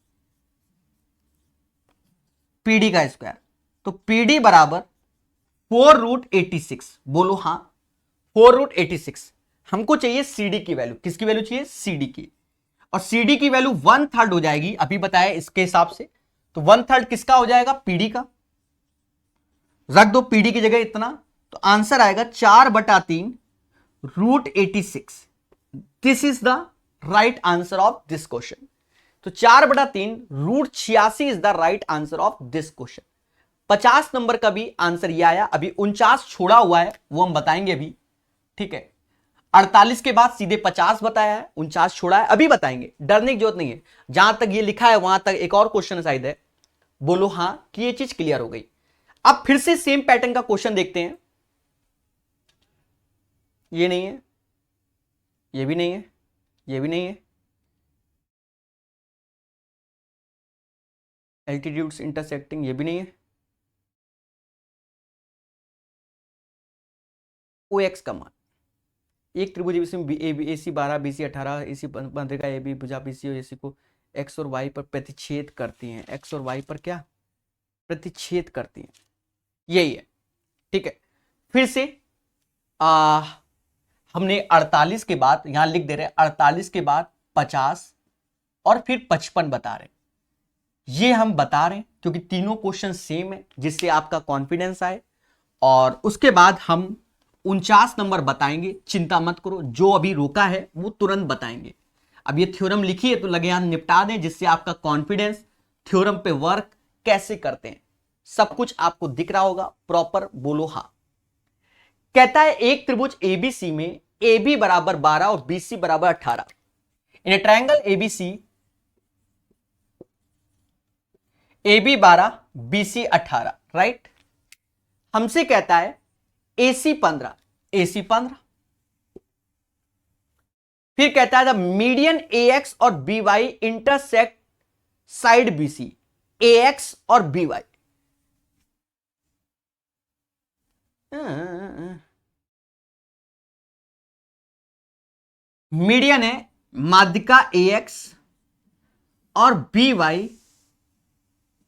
Speaker 1: पीडी का स्क्वायर, तो पीडी बराबर 4√86, बोलो हां 4√86। हमको चाहिए सीडी की वैल्यू, किसकी वैल्यू चाहिए, सीडी की, और सीडी की वैल्यू 1/3 हो जाएगी, अभी बताया इसके हिसाब से, तो 1/3 किसका हो जाएगा, पीडी का। रख दो पीडी की जगह इतना, तो आंसर आएगा 4/3√86। This is the right answer of this question. तो 4/3√86 is the right answer of this question. 50 number का भी आंसर ये आया, अभी 49 छोड़ा हुआ है, वो हम बताएंगे अभी। ठीक है, 48 के बाद सीधे 50 बताया है, 49 छोड़ा है, अभी बताएंगे, डरने की जरूरत नहीं है। जहां तक ये लिखा है वहां तक एक और क्वेश्चन शायद है, बोलो हां कि ये चीज क्लियर हो गई। अब फिर से सेम पैटर्न का क्वेश्चन देखते हैं। ये नहीं है, ये भी नहीं है, ये भी नहीं है। एल्टीट्यूड्स इंटरसेक्टिंग, ये भी नहीं है। ओ एक्स का मान, एक त्रिभुज AC 12, BC 18, AC 15 का AB भुजा BC और AC को एक्स और वाई पर प्रतिच्छेद करती हैं, एक्स और वाई पर क्या प्रतिच्छेद करती हैं, यही है। ठीक है, फिर से हमने 48 के बाद यहां लिख दे रहे हैं, 48 के बाद 50 और फिर 55 बता रहे हैं। ये हम बता रहे हैं क्योंकि तीनों क्वेश्चन सेम है, जिससे आपका कॉन्फिडेंस आए। और उसके बाद हम 49 नंबर बताएंगे, चिंता मत करो, जो अभी रोका है वो तुरंत बताएंगे। अब ये थ्योरम लिखी है तो लगे यहां निपटा दें, जिससे आपका कॉन्फिडेंस थ्योरम पे वर्क कैसे करते हैं सब कुछ आपको दिख रहा होगा प्रॉपर, बोलो हां। कहता है एक त्रिभुज ABC में AB बराबर 12 और BC बराबर 18, in a triangle ABC AB 12 BC 18, right. हमसे कहता है AC 15, AC 15, फिर कहता है द मीडियन AX और BY intersect side BC, AX और BY। मीडियन है माध्यिका AX और BY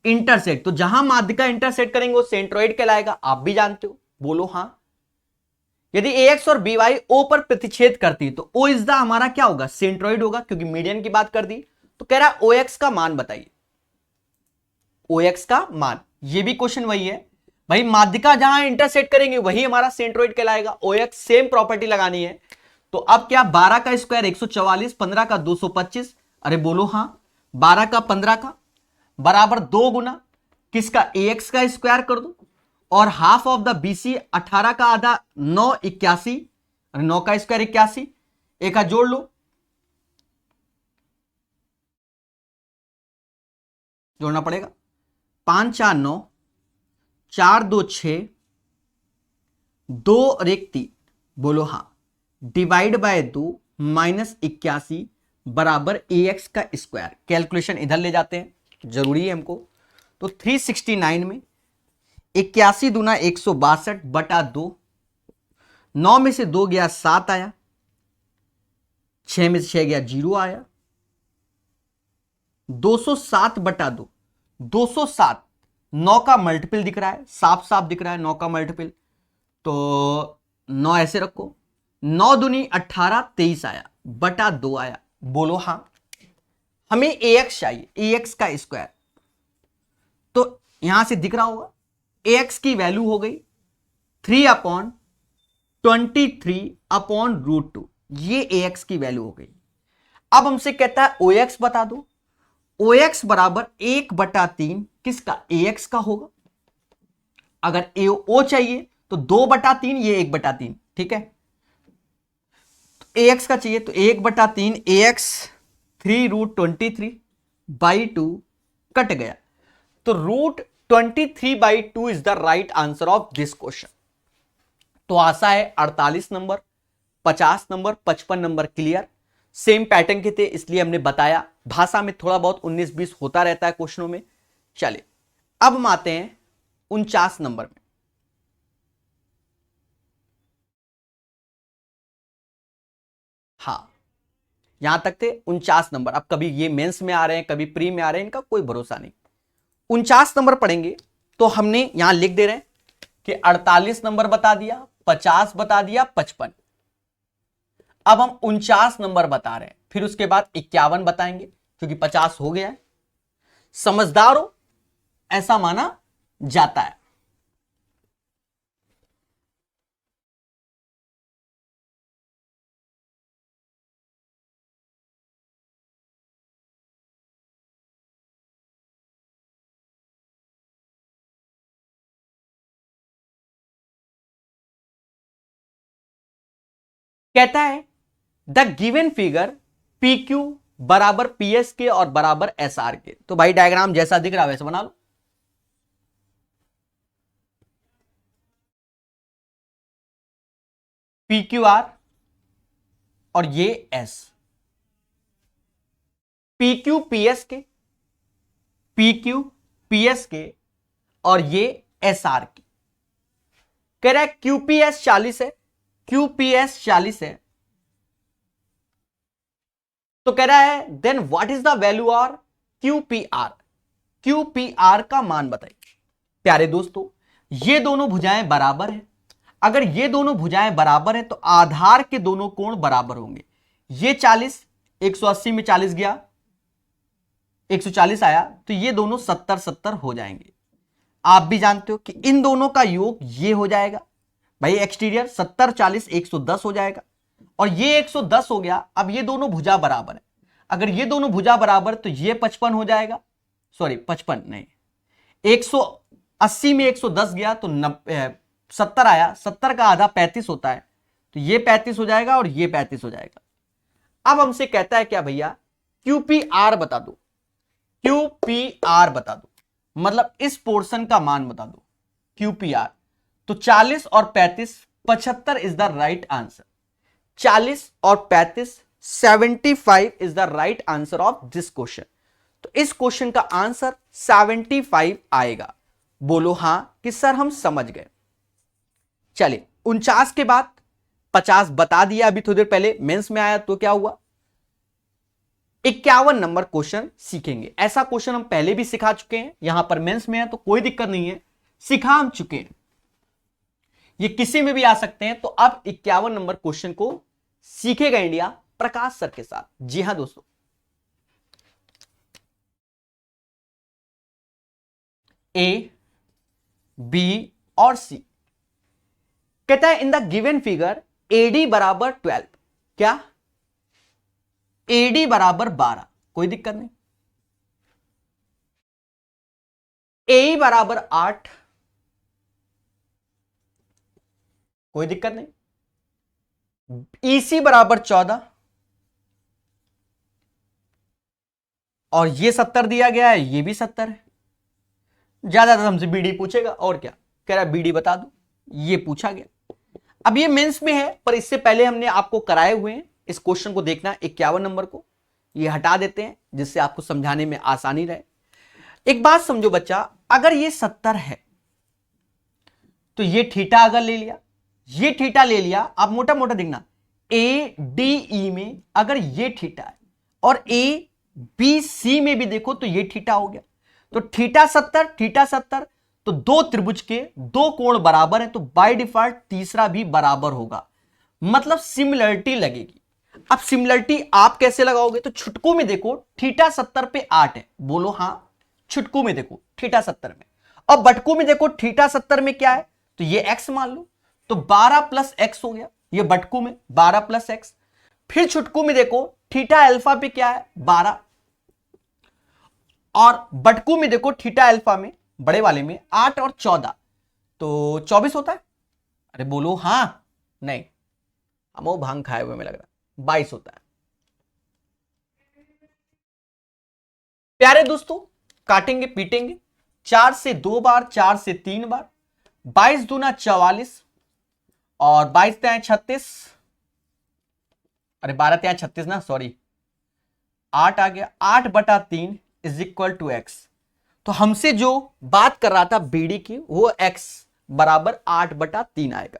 Speaker 1: इंटरसेक्ट, तो जहां माध्यिका इंटरसेक्ट करेंगे वो सेंट्रोइड कहलाएगा, आप भी जानते हो, बोलो हां। यदि AX और BY O पर प्रतिच्छेद करती है तो O इज द हमारा क्या होगा, सेंट्रोइड होगा, क्योंकि मीडियन की बात कर दी। तो कह रहा है OX का मान बताइए, OX का मान। ये भी क्वेश्चन वही है भाई, माध्यिका जहां इंटरसेक्ट करेंगे वही हमारा सेंट्रोइड कहलाएगा। OX सेम प्रॉपर्टी लगानी है। तो अब क्या, 12 का स्क्वायर 144, 15 का 225, अरे बोलो हां, 12 का 15 का बराबर 2 गुना किसका, AX का स्क्वायर कर दो, और हाफ ऑफ द BC 18 का आधा 9 81, 9 का स्क्वायर 81, एक हाथ जोड़ लो, जोड़ना पड़ेगा, 5 4 9, 4 2 6, 2 और 1 3, बोलो हाँ, डिवाइड बाय 2 माइनस 81 बराबर AX का स्क्वायर। कैलकुलेशन इधर ले जाते हैं, जरूरी है हमको। तो 369 में 81 दूना 162 बटा 2, 9 में से 2 गया 7 आया, 6 में से 6 गया 0 आया, 207 बटा 2, 207 9 का मल्टीपल दिख रहा है, साफ साफ दिख रहा है 9 का मल्टीपल, तो 9 ऐसे रखो, 9 दूनी 18 23 आया बटा 2 आया, बोलो हाँ। हमें AX चाहिए, AX का स्क्वायर, तो यहां से दिख रहा होगा AX की वैल्यू हो गई 3/23/√2, ये AX की वैल्यू हो गई। अब हमसे कहता है OX बता दो, OX बराबर 1/3 किसका, AX का होगा। अगर AO चाहिए तो 2/3, ये 1/3, ठीक है। तो AX का चाहिए तो 1/3 AX 3√23/2 कट गया, तो √23/2 is the right answer of this question. तो आशा है 48 number, 50 number, 55 number clear, same pattern के थे इसलिए हमने बताया। भाषा में थोड़ा बहुत 19-20 होता रहता है क्वेश्चनों में। चलिए अब हम आते हैं 49 नंबर में। हाँ, यहां तक थे 49 नंबर। अब कभी ये मेंस में आ रहे हैं, कभी प्री में आ रहे हैं, इनका कोई भरोसा नहीं। 49 नंबर पढ़ेंगे तो हमने यहां लिख दे रहे हैं कि 48 नंबर बता दिया, 50 बता दिया, 55। अब हम 49 नंबर बता रहे हैं, फिर उसके बाद 51 बताएंगे क्योंकि 50 हो गया है। समझदार हो ऐसा माना जाता है। कहता है द गिवन फिगर PQ बराबर PS के और बराबर SR के। तो भाई डायग्राम जैसा दिख रहा है वैसे बना लो। PQR और ये S, PQ PS के, PQ PS के और ये SR के। कह रहा है QPS 40 है, QPS 40 है, तो कह रहा है then what is the value are QPR, QPR का मान बताइए। प्यारे दोस्तों ये दोनों भुजाएं बराबर हैं, अगर ये दोनों भुजाएं बराबर हैं तो आधार के दोनों कोण बराबर होंगे। ये 40, 180 में 40 गया, 140 आया, तो ये दोनों 70-70 हो जाएंगे। आप भी जानते हो कि इन दोनों का योग ये हो जाएगा भाई, एक्सटीरियर 70 40 110 हो जाएगा, और ये 110 हो गया। अब ये दोनों भुजा बराबर है, अगर ये दोनों भुजा बराबर तो ये 55 हो जाएगा, सॉरी 55 नहीं, 180 में 110 गया तो 70 आया, 70 का आधा 35 होता है, तो ये 35 हो जाएगा और ये 35 हो जाएगा। अब हमसे कहता है क्या भैया, QPR बता दो, QPR बता दो, मतलब इस पोर्शन का मान बता दो QPR। तो 40 और 35, 75 इज द राइट आंसर। 40 और 35 75 is the right answer of this question. तो इस क्वेश्चन का आंसर 75 आएगा। बोलो हां कि सर हम समझ गए। चलिए 49 के बाद 50 बता दिया अभी थोड़ी देर पहले, मेंस में आया तो क्या हुआ, 51 नंबर क्वेश्चन सीखेंगे। ऐसा क्वेश्चन हम पहले भी सिखा चुके हैं, यहां पर मेंस में है तो कोई दिक्कत नहीं है, सिखा हम चुके हैं, ये किसी में भी आ सकते हैं। तो अब 51 नंबर क्वेश्चन को सीखेगा इंडिया प्रकाश सर के साथ। जी हां दोस्तों, ए बी और सी। कहता है in the given figure AD बराबर 12, क्या AD बराबर 12, कोई दिक्कत नहीं, AE बराबर 8, कोई दिक्कत नहीं। EC बराबर 14 और ये 70 दिया गया है, ये भी 70 है। ज्यादातर हमसे BD पूछेगा और क्या, कह रहा है BD बता दो, ये पूछा गया। अब ये मेंस में है, पर इससे पहले हमने आपको कराए हुए हैं। इस क्वेश्चन को देखना 51 नंबर को, ये हटा देते हैं जिससे आपको समझाने में आसानी रहे। एक बात समझो बच्चा, अगर ये 70 है तो ये थीटा अगर ले लिया, ये थीटा ले लिया, आप मोटा मोटा देखना ADE में अगर ये थीटा है और ABC में भी देखो तो ये थीटा हो गया, तो थीटा 70 तो दो त्रिभुज के दो कोण बराबर है, तो बाय डिफॉल्ट तीसरा भी बराबर होगा, मतलब सिमिलरिटी लगेगी। अब सिमिलरिटी आप कैसे लगाओगे, तो छुटकू में देखो थीटा 70 पे 8 है, बोलो हां। छुटकू में देखो थीटा 70 में, और बटकू में देखो थीटा 70 में क्या है, तो ये x मान लो, तो 12 प्लस x हो गया, ये बटकू में 12 प्लस x। फिर छुटकू में देखो थीटा अल्फा पे क्या है 12, और बटकू में देखो थीटा अल्फा में बड़े वाले में 8 और 14, तो 24 होता है। अरे बोलो हां, नहीं हम वो भांग खाए हुए में लग रहा है, 22 होता है। प्यारे दोस्तों, काटेंगे पीटेंगे, 4 से 2 बार, 4 से 3 बार, 22 दूना 44 और 22 त्यां 36, अरे 12 त्यां 36 ना, सॉरी 8 आ गया, 8/3 इज इक्वल टू x। तो हमसे जो बात कर रहा था BD की, वो x बराबर 8/3 आएगा।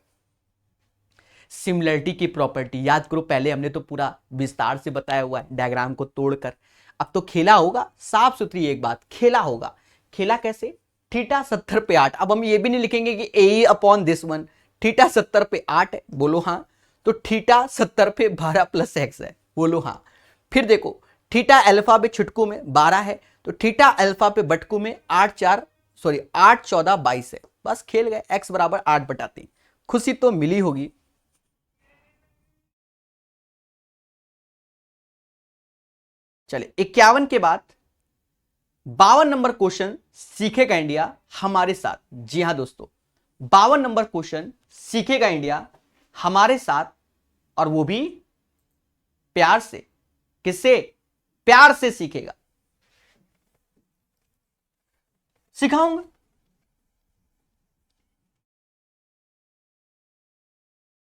Speaker 1: सिमिलरिटी की प्रॉपर्टी याद करो, पहले हमने तो पूरा विस्तार से बताया हुआ है डायग्राम को तोड़कर। अब तो खेला होगा, साफ सुथरी एक बात, खेला होगा। खेला कैसे, थीटा 70 पे 8। अब हम ये भी नहीं लिखेंगे कि A upon this one, theta 70 पे 8 है, बोलो हाँ। तो थीटा 70 पे 12 प्लस x है, बोलो हाँ। फिर देखो थीटा अल्फा पे छुटकू में 12 है, तो थीटा अल्फा पे बटकू में 8 14 22 है। बस खेल गए, x बराबर 8/3। खुशी तो मिली होगी। चले 51 के बाद 52 नंबर क्वेश्चन सीखेगा इंडिया हमारे साथ। जी हां दोस्तों, 52 नंबर क्वेश्चन सीखेगा इंडिया हमारे साथ, और वो भी प्यार से। किससे, प्यार से सीखेगा, सिखाऊंगा।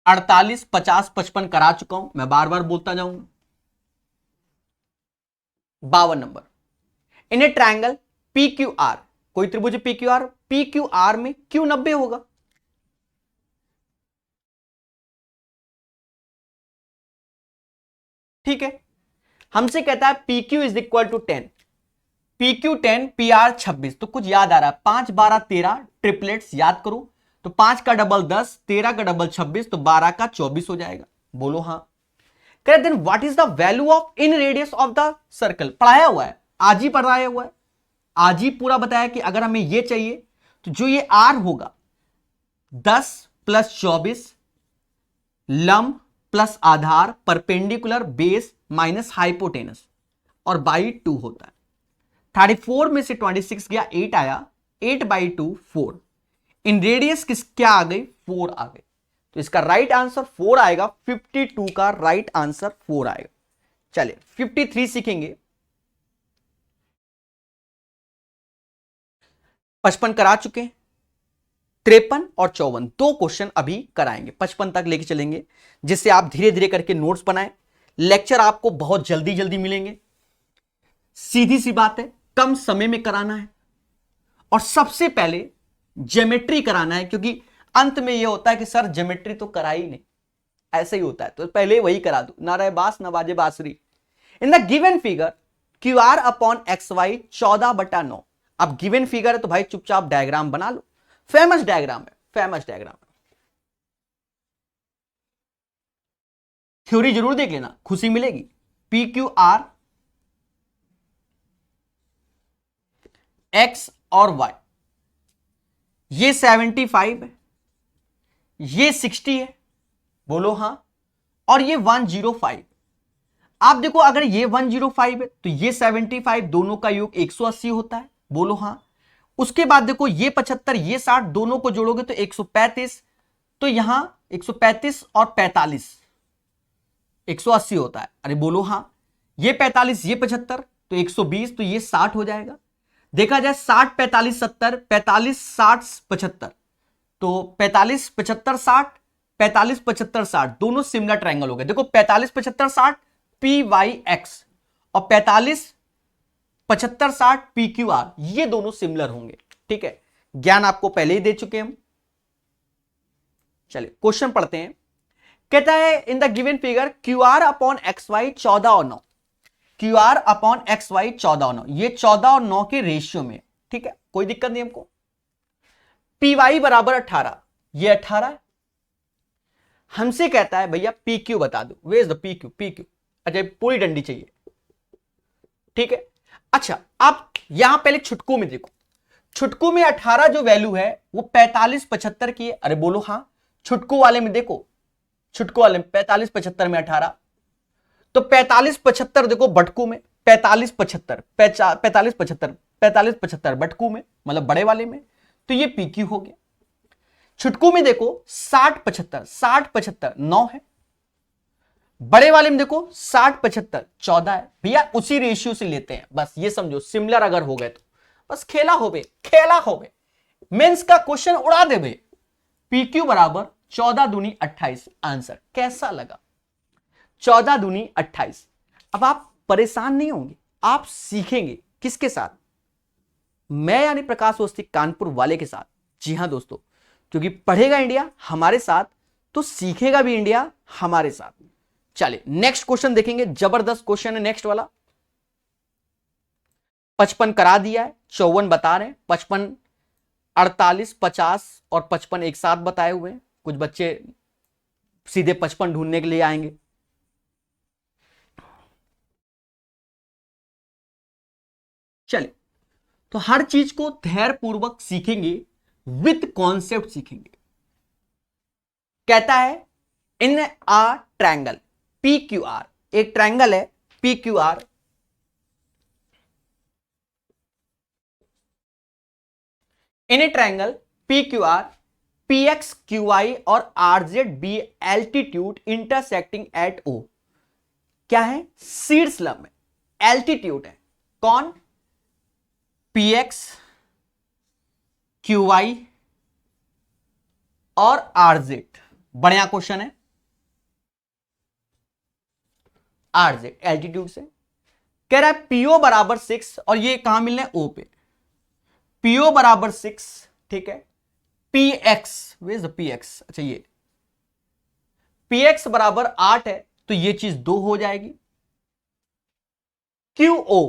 Speaker 1: अड़तालीस 50 55 करा चुका हूं, मैं बार बार बोलता जाऊंगा। 52 number, in a triangle PQR, कोई त्रिभुज PQR में Q 90 होगा। ठीक है, हमसे कहता है PQ is equal to 10, PQ 10 PR 26। तो कुछ याद आ रहा है, 5 12 13 ट्रिपलेट्स याद करो, तो 5 का डबल 10, 13 का डबल 26, तो 12 का 24 हो जाएगा, बोलो हाँ। कह then what is the value of in radius of the circle, पढ़ाया हुआ है, आज ही पढ़ाया हुआ है, आज ही पूरा बताया कि अगर हमें ये चाहिए तो जो ये R होगा 10 प्लस 24 लंब प्लस आधार परपेंडिकुलर बेस माइनस हाइपोटेनस और बाई 2 होता है। 34 में से 26 गया, 8 आया, 8/2 4। इन रेडियस क्या आ गई, 4 आ गई, तो इसका राइट आंसर 4 आएगा। 52 का राइट आंसर 4 आएगा। चलिए 53 सीखेंगे। 55 करा चुके हैं, 53 और 54 दो क्वेश्चन अभी कराएंगे, 55 तक लेके चलेंगे, जिससे आप धीरे धीरे करके नोट्स बनाएं। लेक्चर आपको बहुत जल्दी जल्दी मिलेंगे। सीधी सी बात है, कम समय में कराना है, और सबसे पहले ज्योमेट्री कराना है, क्योंकि अंत में यह होता है कि सर ज्योमेट्री तो करा ही नहीं, ऐसे ही होता है, तो पहले वही करा दो, ना रहे बास ना बाजे बांसुरी। इन the given figure QR upon XY 14/9। अब गिवन फिगर है तो भाई चुपचाप डायग्राम बना लो, फेमस डायग्राम है, फेमस डायग्राम है। थ्योरी जरूर देख लेना, खुशी मिलेगी। PQR X और Y, ये 75 है, ये 60 है, बोलो हां, और ये 105। आप देखो अगर ये 105 है तो ये 75, दोनों का योग 180 होता है, बोलो हां। उसके बाद देखो ये 75 ये 60, दोनों को जोड़ोगे तो 135, तो यहां 135 और 45 180 होता है। अरे बोलो हाँ, ये 45 ये 75 तो 120, तो ये 60 हो जाएगा। देखा जाए 60 45 70 45 60 75, तो 45 75 60 45 75 60 दोनों सिमिलर ट्रायंगल हो गए। देखो 45 75 60 पी वाई एक्स और 45 75 60 पी क्यू आर, ये दोनों सिमिलर होंगे। ठीक है, ज्ञान आपको पहले ही दे चुके हम। चलिए क्वेश्चन पढ़ते हैं। कहता है in the given figure Q R upon X Y 14 और 9, Q R upon X Y 14 और 9, ये 14 और 9 के रेशियो में। ठीक है, कोई दिक्कत नहीं हमको। पी वाई बराबर 18, ये 18 है। हमसे कहता है भैया पी क्यू बता दो, where is the P Q, P Q. अच्छा पूरी डंडी चाहिए। ठीक है, अच्छा आप यहां पहले छुटकू में देखो, छुटकू में 18 जो वैल्यू है वो 45 75 की है। अरे बोलो हाँ, छुटकू वाले में देखो, छुटकू वाले में 45 75 में 18, तो 45 75 देखो बटकू में 45 75 45 75 45 75 बटकू में, मतलब बड़े वाले में, तो ये पी क्यू हो गया। छुटकू में देखो 60 75 60 75 9 है, बड़े वाले में देखो 60 75 14 है। भैया उसी रेशियो से लेते हैं, बस ये समझो सिमिलर अगर हो गए तो बस खेला हो बे, खेला हो बे, मेंस का क्वेश्चन उड़ा दे बे। पी क्यू बराबर 14 दूनी 28 आंसर। कैसा लगा? 14 दूनी 28। अब आप परेशान नहीं होंगे, आप सीखेंगे किसके साथ? मैं यानी प्रकाश अवस्थी कानपुर वाले के साथ। जी हां दोस्तों, क्योंकि पढ़ेगा इंडिया हमारे साथ तो सीखेगा भी इंडिया हमारे साथ। चलिए नेक्स्ट क्वेश्चन देखेंगे, जबरदस्त क्वेश्चन है नेक्स्ट वाला। 55 करा दिया है, 54 बता रहे हैं, 55 48 50 और 55 एक साथ बताए हुए हैं। कुछ बच्चे सीधे 55 ढूंढने के लिए आएंगे। चलिए, तो हर चीज को धैर्य पूर्वक सीखेंगे, विद कॉन्सेप्ट सीखेंगे। कहता है in a triangle P Q R, एक ट्रायंगल है P Q R, in a triangle P Q R P X Q Y और R Z be altitude intersecting at O. क्या है? सीड्स लंब है, एल्टीट्यूड है। कौन? पी एक्स क्यू आई और आर जेड। बढ़िया क्वेश्चन है। आर जेड एल्टीट्यूड से कह रहा है पीओ बराबर 6 और ये कहां मिलना है? ओ पे। पीओ बराबर 6, ठीक है। P x, way is the P x, अच्छा ये पी एक्स बराबर 8 है तो ये चीज 2 हो जाएगी। क्यू ओ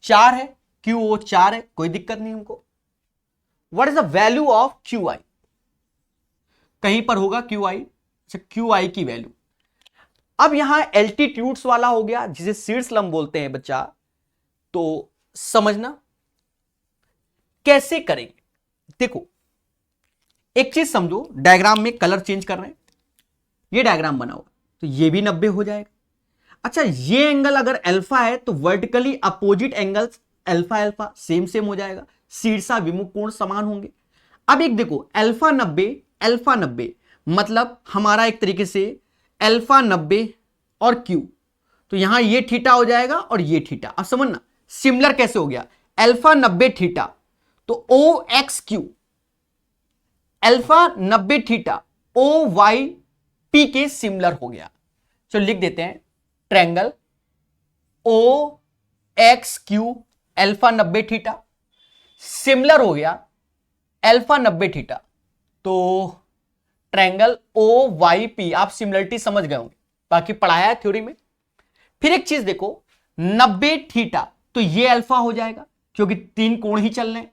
Speaker 1: 4 है, क्यू ओ 4 है, कोई दिक्कत नहीं हमको। What is the value of Q I? कहीं पर होगा क्यू आई, अच्छा क्यू आई की वैल्यू। अब यहां एल्टीट्यूड्स वाला हो गया जिसे सीड्स लंब बोलते हैं बच्चा, तो समझना कैसे करेंगे। देखो एक चीज समझो, डायग्राम में कलर चेंज कर रहे हैं, ये डायग्राम बना हुआ तो ये भी 90 हो जाएगा। अच्छा ये एंगल अगर अल्फा है तो vertically opposite angles alpha alpha same same हो जाएगा, शीर्षा विमुख कोण समान होंगे। अब एक देखो अल्फा 90 मतलब हमारा एक तरीके से अल्फा 90 और क्यू, तो यहां ये थीटा हो जाएगा और ये थीटा। अब समझना सिमिलर कैसे हो गया, अल्फा 90 थीटा तो O X Q, alpha 90 theta O Y P के सिमिलर हो गया। चलो लिख देते हैं triangle O X Q alpha 90 theta similar हो गया अल्फा 90 थीटा, तो ट्रायंगल ओ वाई पी। आप सिमिलरिटी समझ गए होंगे, बाकी पढ़ाया है थ्योरी में। फिर एक चीज देखो 90 थीटा तो ये अल्फा हो जाएगा क्योंकि 3 कोण ही चल रहे हैं,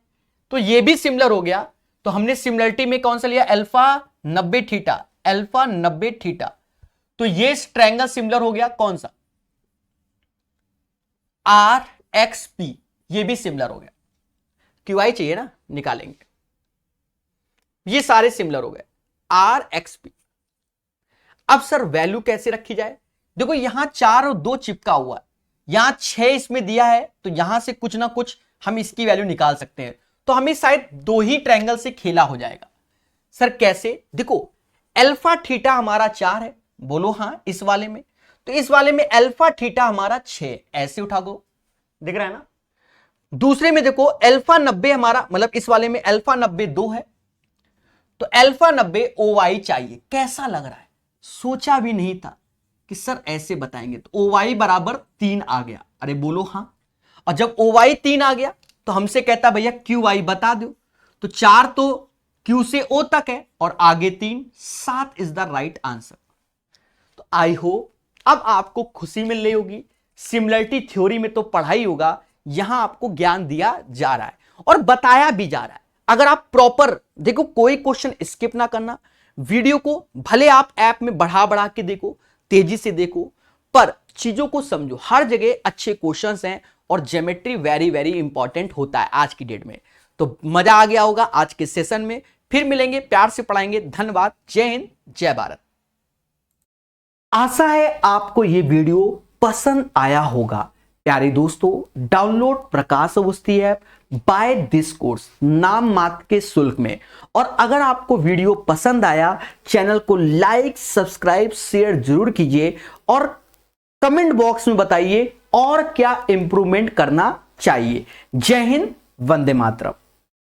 Speaker 1: तो ये भी सिमिलर हो गया। तो हमने सिमिलरिटी में कौन सा लिया? अल्फा 90 थीटा, अल्फा 90 थीटा, तो ये ट्रायंगल सिमिलर हो गया कौन सा? आर एक्स पी, ये भी सिमिलर हो गया। क्यू आई चाहिए ना, निकालेंगे। ये सारे सिमिलर हो गए आर एक्स पी। अब सर वैल्यू कैसे रखी जाए? देखो यहां 4 और 2 चिपका हुआ है, यहां 6 इसमें दिया है, तो यहां से कुछ ना कुछ हम इसकी वैल्यू निकाल सकते हैं। तो हमें शायद 2 ही ट्रायंगल से खेला हो जाएगा। सर कैसे? देखो अल्फा थीटा हमारा 4 है, बोलो हां इस वाले में। तो इस वाले में अल्फा थीटा हमारा 6, ऐसे उठा दो, दिख रहा है ना। दूसरे में देखो अल्फा 90 हमारा, मतलब इस वाले में अल्फा 90 2 है, तो अल्फा 90 OY चाहिए। कैसा लग रहा है, सोचा भी नहीं था कि सर ऐसे बताएंगे। तो OY बराबर 3 आ गया, अरे बोलो हां। और जब OY 3 आ गया तो हमसे कहता भैया QY बता दो। तो 4 तो Q से O तक है और आगे 3, 7 इज द राइट आंसर। तो आई होप अब आपको खुशी मिल रही होगी। सिमिलरिटी थ्योरी में तो पढ़ाई होगा, यहां आपको ज्ञान दिया जा रहा है और बताया भी जा रहा है। अगर आप प्रॉपर देखो, कोई क्वेश्चन स्किप ना करना, वीडियो को भले आप ऐप में बढ़ा बढ़ा के देखो, तेजी से देखो, पर चीजों को समझो। हर जगह अच्छे क्वेश्चंस हैं और ज्योमेट्री वेरी वेरी इंपॉर्टेंट होता है आज की डेट में। तो मजा आ गया होगा आज के सेशन में। फिर मिलेंगे, प्यार से पढ़ाएंगे। धन्यवाद। जय हिंद, जय भारत। आशा है आपको यह वीडियो पसंद आया होगा। प्यारे दोस्तों, download Prakash Awasthi app by this course नाम मात्र के शुल्क में। और अगर आपको वीडियो पसंद आया, चैनल को लाइक, सब्सक्राइब, शेयर जरूर कीजिए और कमेंट बॉक्स में बताइए और क्या इंप्रूवमेंट करना चाहिए। जय हिंद, वंदे मातरम।